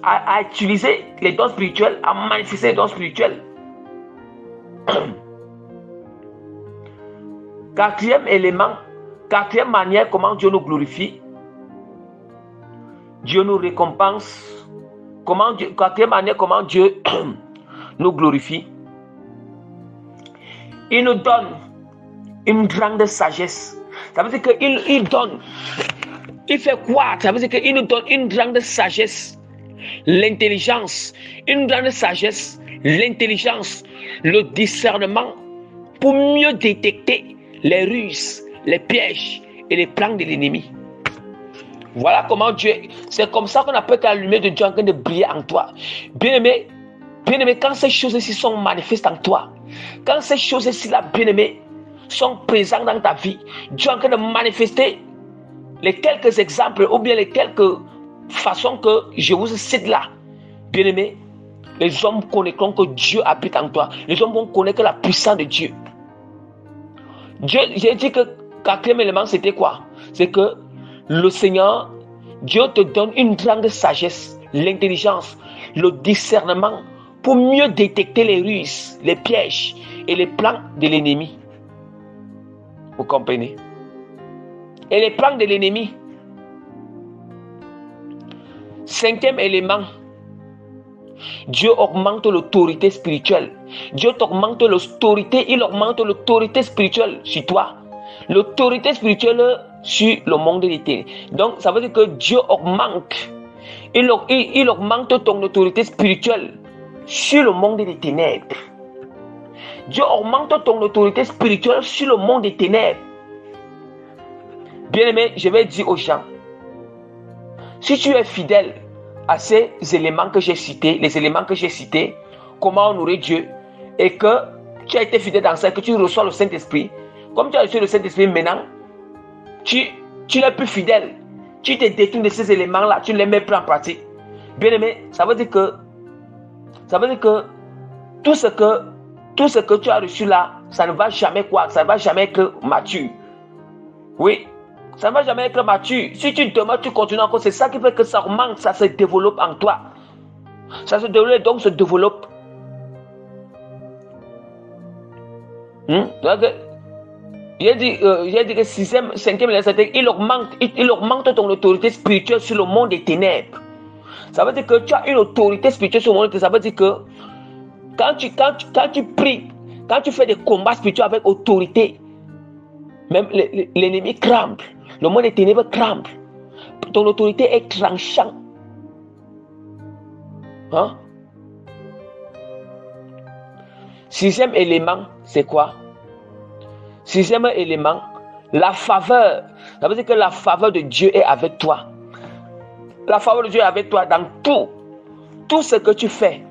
S1: à utiliser les dons spirituels, à manifester les dons spirituels. Quatrième élément, quatrième manière comment Dieu nous glorifie. Dieu nous récompense. Quatrième manière comment Dieu nous glorifie. Il nous donne une grande sagesse. Ça veut dire qu'il donne. Il fait quoi? Ça veut dire qu'il nous donne une grande sagesse. L'intelligence. Une grande sagesse. L'intelligence. Le discernement. Pour mieux détecter les ruses, les pièges et les plans de l'ennemi. Voilà comment Dieu... C'est comme ça qu'on appelle que la lumière de Dieu en train de briller en toi. Bien-aimé, quand ces choses-ci sont manifestes en toi, quand ces choses-ci là, bien-aimé, sont présentes dans ta vie, Dieu est en train de manifester les quelques exemples ou bien les quelques façons que je vous cite là. Bien-aimé, les hommes connaîtront que Dieu habite en toi. Les hommes vont connaître la puissance de Dieu. J'ai dit que quatrième élément, c'était quoi? C'est que le Seigneur, Dieu te donne une grande sagesse, l'intelligence, le discernement pour mieux détecter les ruses, les pièges et les plans de l'ennemi. Vous comprenez? Et les plans de l'ennemi. Cinquième élément, Dieu augmente l'autorité spirituelle. Dieu t'augmente l'autorité, il augmente l'autorité spirituelle sur toi. L'autorité spirituelle sur le monde des ténèbres. Donc, ça veut dire que Dieu augmente. Il augmente ton autorité spirituelle sur le monde des ténèbres. Dieu augmente ton autorité spirituelle sur le monde des ténèbres. Bien-aimé, je vais dire aux gens, si tu es fidèle à ces éléments que j'ai cités, les éléments que j'ai cités, comment honorer Dieu, et que tu as été fidèle dans ça, que tu reçois le Saint-Esprit, comme tu as reçu le Saint-Esprit maintenant, tu n'es plus fidèle. Tu te détournes de ces éléments-là, tu ne les mets plus en pratique. Bien-aimé, ça veut dire que tout ce que tu as reçu là, ça ne va jamais quoi? Ça ne va jamais être mature. Oui, ça ne va jamais être mature. Si tu demeures, tu continues encore, c'est ça qui fait que ça augmente, ça se développe en toi. Ça se développe, donc se développe. Donc, j'ai dit que 6e, 5e, il augmente ton autorité spirituelle sur le monde des ténèbres. Ça veut dire que tu as une autorité spirituelle sur le monde des ténèbres. Ça veut dire que quand tu pries, quand tu fais des combats spirituels avec autorité, même l'ennemi tremble. Le monde des ténèbres tremble. Ton autorité est tranchante. Hein? 6e élément, c'est quoi? 6e élément, la faveur. Ça veut dire que la faveur de Dieu est avec toi. La faveur de Dieu est avec toi dans tout ce que tu fais.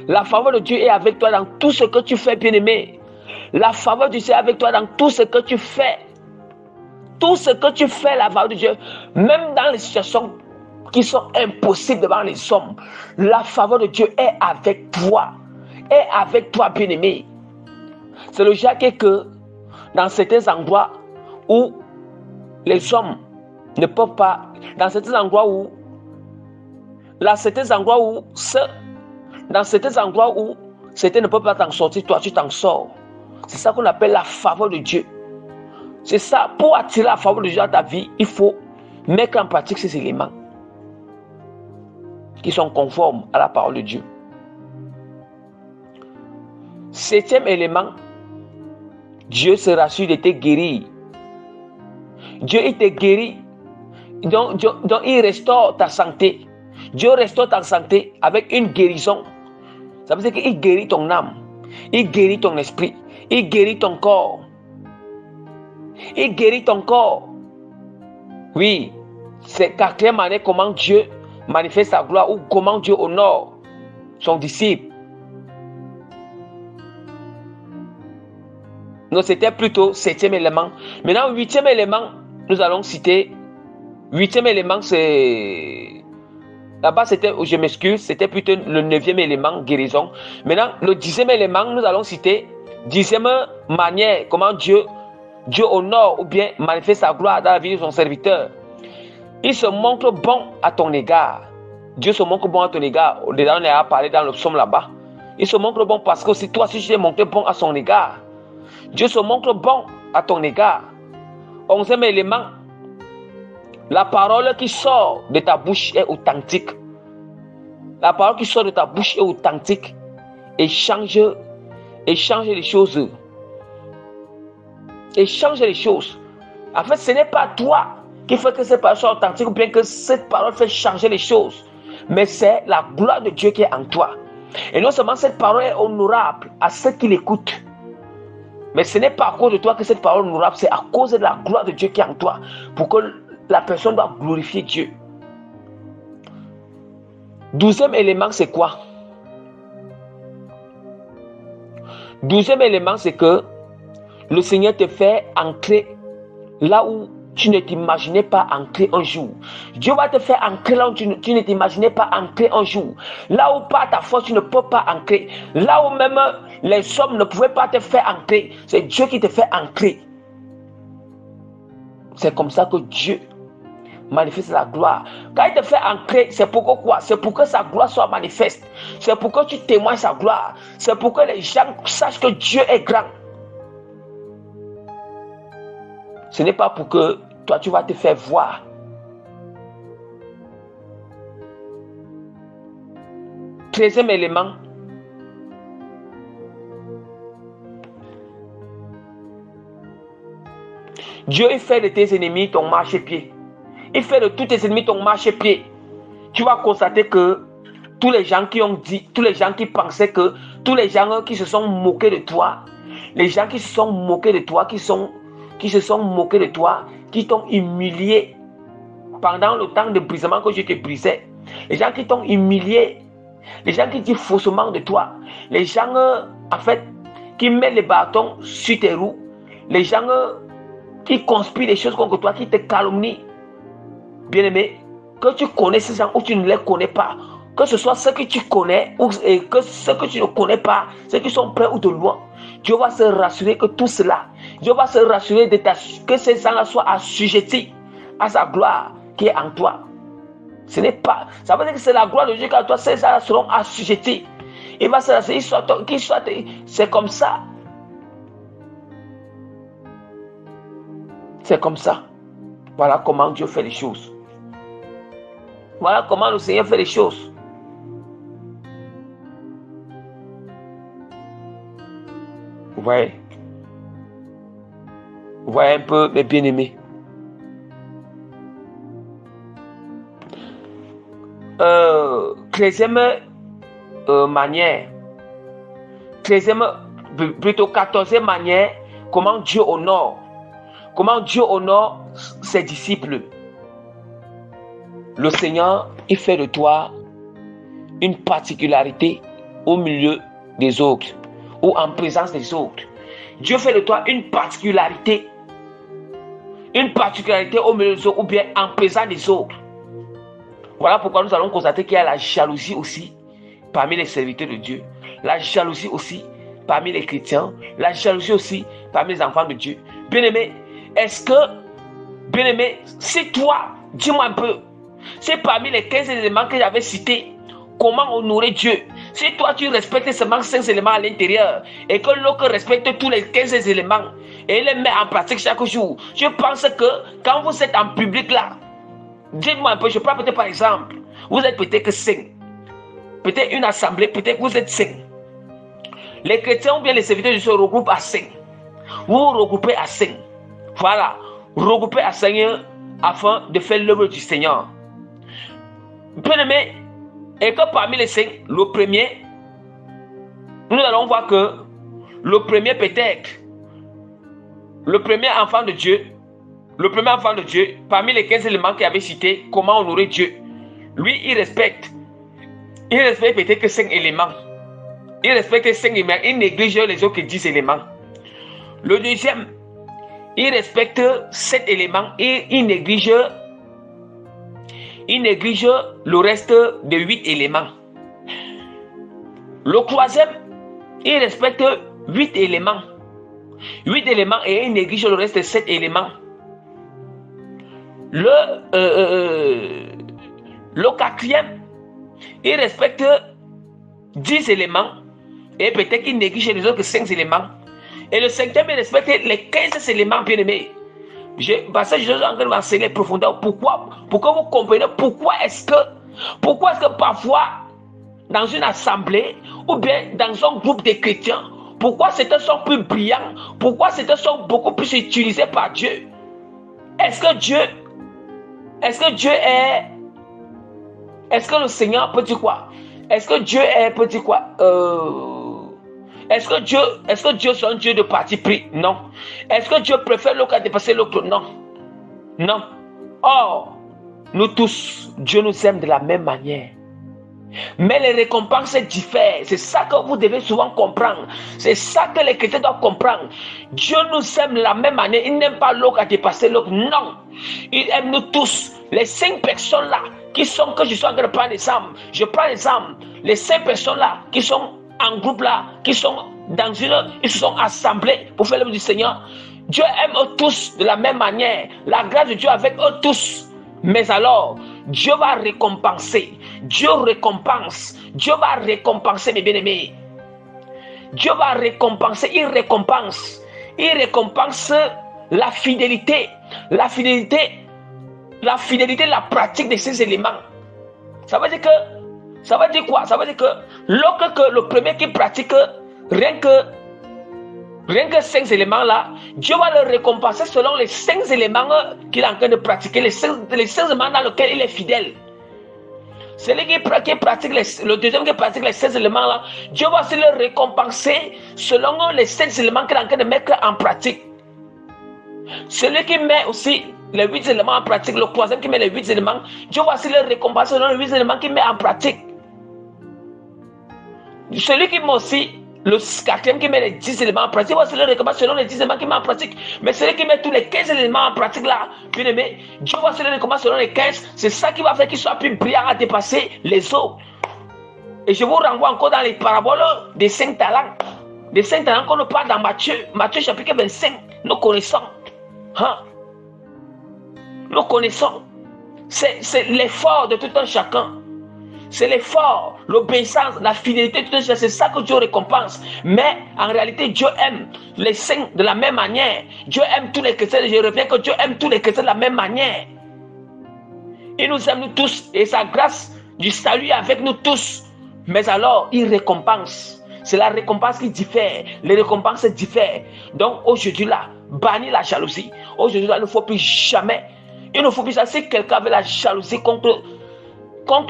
S1: La faveur de Dieu est avec toi dans tout ce que tu fais, bien-aimé. La faveur de Dieu est avec toi dans tout ce que tu fais. Tout ce que tu fais, la faveur de Dieu, même dans les situations qui sont impossibles devant les hommes, la faveur de Dieu est avec toi. Est avec toi, bien-aimé. C'est le Jacques que dans certains endroits où les hommes ne peuvent pas, dans certains endroits où certains ne peuvent pas t'en sortir, toi tu t'en sors. C'est ça qu'on appelle la faveur de Dieu. C'est ça, pour attirer la faveur de Dieu dans ta vie, il faut mettre en pratique ces éléments qui sont conformes à la parole de Dieu. 7e élément, Dieu se rassure de te guérir. Dieu, il te guérit. Donc, il restaure ta santé. Dieu restaure ta santé avec une guérison. Ça veut dire qu'il guérit ton âme. Il guérit ton esprit. Il guérit ton corps. Il guérit ton corps. Oui, c'est qu'à quelle manière comment Dieu manifeste sa gloire ou comment Dieu honore son disciple. Donc c'était plutôt 7e élément. Maintenant, 8e élément, nous allons citer. 8e élément, c'est... Là-bas, c'était, je m'excuse, c'était plutôt le 9e élément, guérison. Maintenant, le 10e élément, nous allons citer 10e manière, comment Dieu honore ou bien manifeste sa gloire dans la vie de son serviteur. Il se montre bon à ton égard. Dieu se montre bon à ton égard. Déjà, on a parlé dans le psaume là-bas. Il se montre bon parce que si toi, si tu t'es montré bon à son égard, Dieu se montre bon à ton égard. 11e élément, la parole qui sort de ta bouche est authentique. La parole qui sort de ta bouche est authentique et change les choses. Et change les choses. En fait, ce n'est pas toi qui fait que cette parole soit authentique ou bien que cette parole fait changer les choses. Mais c'est la gloire de Dieu qui est en toi. Et non seulement cette parole est honorable à ceux qui l'écoutent, mais ce n'est pas à cause de toi que cette parole est honorable, c'est à cause de la gloire de Dieu qui est en toi. Pour que la personne doit glorifier Dieu. 12e élément, c'est quoi? 12e élément, c'est que le Seigneur te fait entrer là où tu ne t'imaginais pas entrer un jour. Dieu va te faire entrer là où tu ne t'imaginais pas entrer un jour. Là où par ta force tu ne peux pas entrer. Là où même les hommes ne pouvaient pas te faire entrer. C'est Dieu qui te fait entrer. C'est comme ça que Dieu manifeste la gloire. Quand il te fait entrer, c'est pourquoi quoi? C'est pour que sa gloire soit manifeste. C'est pour que tu témoignes sa gloire. C'est pour que les gens sachent que Dieu est grand. Ce n'est pas pour que toi tu vas te faire voir. Treizième élément. Dieu il fait de tes ennemis ton marchepied. Il fait de tous tes ennemis ton marchepied. Tu vas constater que tous les gens qui ont dit, tous les gens qui pensaient que, tous les gens qui se sont moqués de toi, les gens qui se sont moqués de toi, qui se sont moqués de toi, qui t'ont humilié pendant le temps de brisement que je te brisais, les gens qui t'ont humilié, les gens qui disent faussement de toi, les gens en fait qui mettent les bâtons sur tes roues, les gens qui conspirent des choses contre toi, qui te calomnient, bien-aimé, que tu connais ces gens ou tu ne les connais pas, que ce soit ceux que tu connais ou que ceux que tu ne connais pas, ceux qui sont près ou de loin, Dieu va se rassurer que tout cela, Dieu va se rassurer que ces gens-là soient assujettis à sa gloire qui est en toi. Ce n'est pas, ça veut dire que c'est la gloire de Dieu qui est en toi, ces gens-là seront assujettis. Il va se rassurer qu'ils soient, c'est comme ça. C'est comme ça. Voilà comment Dieu fait les choses. Voilà comment le Seigneur fait les choses. Vous voyez? Vous voyez un peu, mes bien-aimés. Plutôt 14e manière, comment Dieu honore ses disciples. Le Seigneur, il fait de toi une particularité au milieu des autres ou en présence des autres. Dieu fait de toi une particularité au milieu des autres ou bien en présence des autres. Voilà pourquoi nous allons constater qu'il y a la jalousie aussi parmi les serviteurs de Dieu, la jalousie aussi parmi les chrétiens, la jalousie aussi parmi les enfants de Dieu. Bien-aimé, si toi, dis-moi un peu, c'est parmi les 15 éléments que j'avais cités, comment honorer Dieu. Si toi tu respectes seulement 5 éléments à l'intérieur et que l'autre respecte tous les 15 éléments et les met en pratique chaque jour, je pense que quand vous êtes en public là, dites-moi un peu, je prends peut-être par exemple, vous êtes peut-être que 5, peut-être une assemblée, peut-être que vous êtes 5. Les chrétiens ou bien les serviteurs se regroupent à 5. Vous vous regroupez à 5. Voilà, regroupez à 5 afin de faire l'œuvre du Seigneur. Bien-aimé, et que parmi les 5, le premier, nous allons voir que le premier peut-être, le premier enfant de Dieu, parmi les 15 éléments qu'il avait cités, comment honorer Dieu, lui, il respecte peut-être que 5 éléments. Il respecte 5 éléments, il néglige les autres 10 éléments. Le deuxième, il respecte 7 éléments et il néglige le reste de 8 éléments. Le troisième, il respecte 8 éléments. 8 éléments et il néglige le reste de 7 éléments. Le quatrième, il respecte 10 éléments et peut-être qu'il néglige les autres 5 éléments. Et le cinquième, il respecte les 15 éléments, bien-aimés. Parce que je suis en train d'enseigner profondeur. Pourquoi? Pour que vous compreniez pourquoi est-ce que parfois, dans une assemblée ou bien dans un groupe de chrétiens, pourquoi certains sont plus brillants? Pourquoi certains sont beaucoup plus utilisés par Dieu? Est-ce que le Seigneur peut dire quoi? Est-ce que Dieu peut dire quoi? Est-ce que Dieu est un Dieu de parti pris? Non. Est-ce que Dieu préfère l'autre à dépasser l'autre? Non. Non. Or, nous tous, Dieu nous aime de la même manière. Mais les récompenses diffèrent. C'est ça que vous devez souvent comprendre. C'est ça que les chrétiens doivent comprendre. Dieu nous aime de la même manière. Il n'aime pas l'autre à dépasser l'autre. Non. Il aime nous tous. Les 5 personnes là que je suis en train de prendre exemple. Je prends l'exemple. Les 5 personnes là qui sont en groupe là, qui sont ils se sont assemblés pour faire l'œuvre du Seigneur. Dieu aime eux tous de la même manière. La grâce de Dieu avec eux tous. Mais alors, Dieu va récompenser. Dieu récompense. Dieu va récompenser, mes bien-aimés. Dieu va récompenser. Il récompense. Il récompense la fidélité. La fidélité, la pratique de ces éléments. Ça veut dire quoi? Ça veut dire que le premier qui pratique rien que 5 éléments là, Dieu va le récompenser selon les 5 éléments qu'il est en train de pratiquer, les 5 éléments dans lesquels il est fidèle. Celui qui pratique le deuxième qui pratique les 16 éléments là, Dieu va aussi le récompenser selon les 7 éléments qu'il est en train de mettre en pratique. Celui qui met aussi les 8 éléments en pratique, le troisième qui met les 8 éléments, Dieu va aussi le récompenser selon les 8 éléments qu'il met en pratique. Celui qui met aussi Le quatrième qui met les 10 éléments en pratique, c'est le recommande selon les 10 éléments qui met en pratique. Mais celui qui met tous les 15 éléments en pratique là, bien aimé, Dieu va se le recommander selon les 15. C'est ça qui va faire qu'il soit plus brillant à dépasser les autres. Et je vous renvoie encore dans les paraboles des 5 talents. Des 5 talents qu'on nous parle dans Matthieu chapitre 25. Nous connaissons. Hein? Nous connaissons. C'est l'effort de tout un chacun. C'est l'effort, l'obéissance, la fidélité, tout ça, c'est ça que Dieu récompense. Mais en réalité, Dieu aime les saints de la même manière. Dieu aime tous les chrétiens. Je reviens que Dieu aime tous les chrétiens de la même manière. Il nous aime nous tous et sa grâce du salut est avec nous tous. Mais alors, il récompense. C'est la récompense qui diffère. Les récompenses diffèrent. Donc aujourd'hui là, bannis la jalousie. Aujourd'hui là, il ne faut plus jamais. Il ne faut plus ça. Si quelqu'un avait la jalousie contre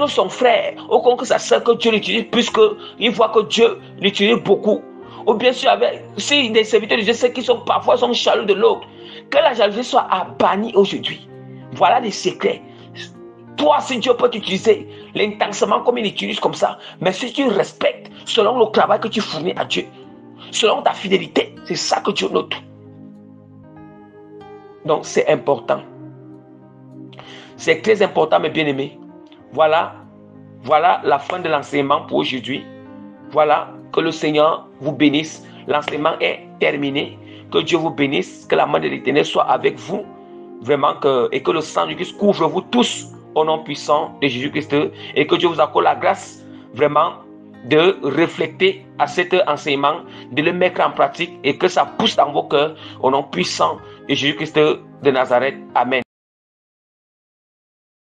S1: son frère ou contre sa soeur, que Dieu l'utilise, puisqu'il voit que Dieu l'utilise beaucoup. Ou bien sûr, si des serviteurs de Dieu, ceux qui sont parfois jaloux de l'autre, que la jalousie soit bannie aujourd'hui. Voilà les secrets. Toi, si Dieu peut t'utiliser l'intensement comme il utilise comme ça, mais si tu respectes selon le travail que tu fournis à Dieu, selon ta fidélité, c'est ça que Dieu note. Donc c'est important. C'est très important, mes bien-aimés. Voilà la fin de l'enseignement pour aujourd'hui. Voilà, que le Seigneur vous bénisse. L'enseignement est terminé. Que Dieu vous bénisse. Que la main de l'Éternel soit avec vous. Vraiment, et que le sang du Christ couvre vous tous au nom puissant de Jésus-Christ. Et que Dieu vous accorde la grâce, vraiment, de réfléchir à cet enseignement, de le mettre en pratique et que ça pousse dans vos cœurs au nom puissant de Jésus-Christ de Nazareth. Amen.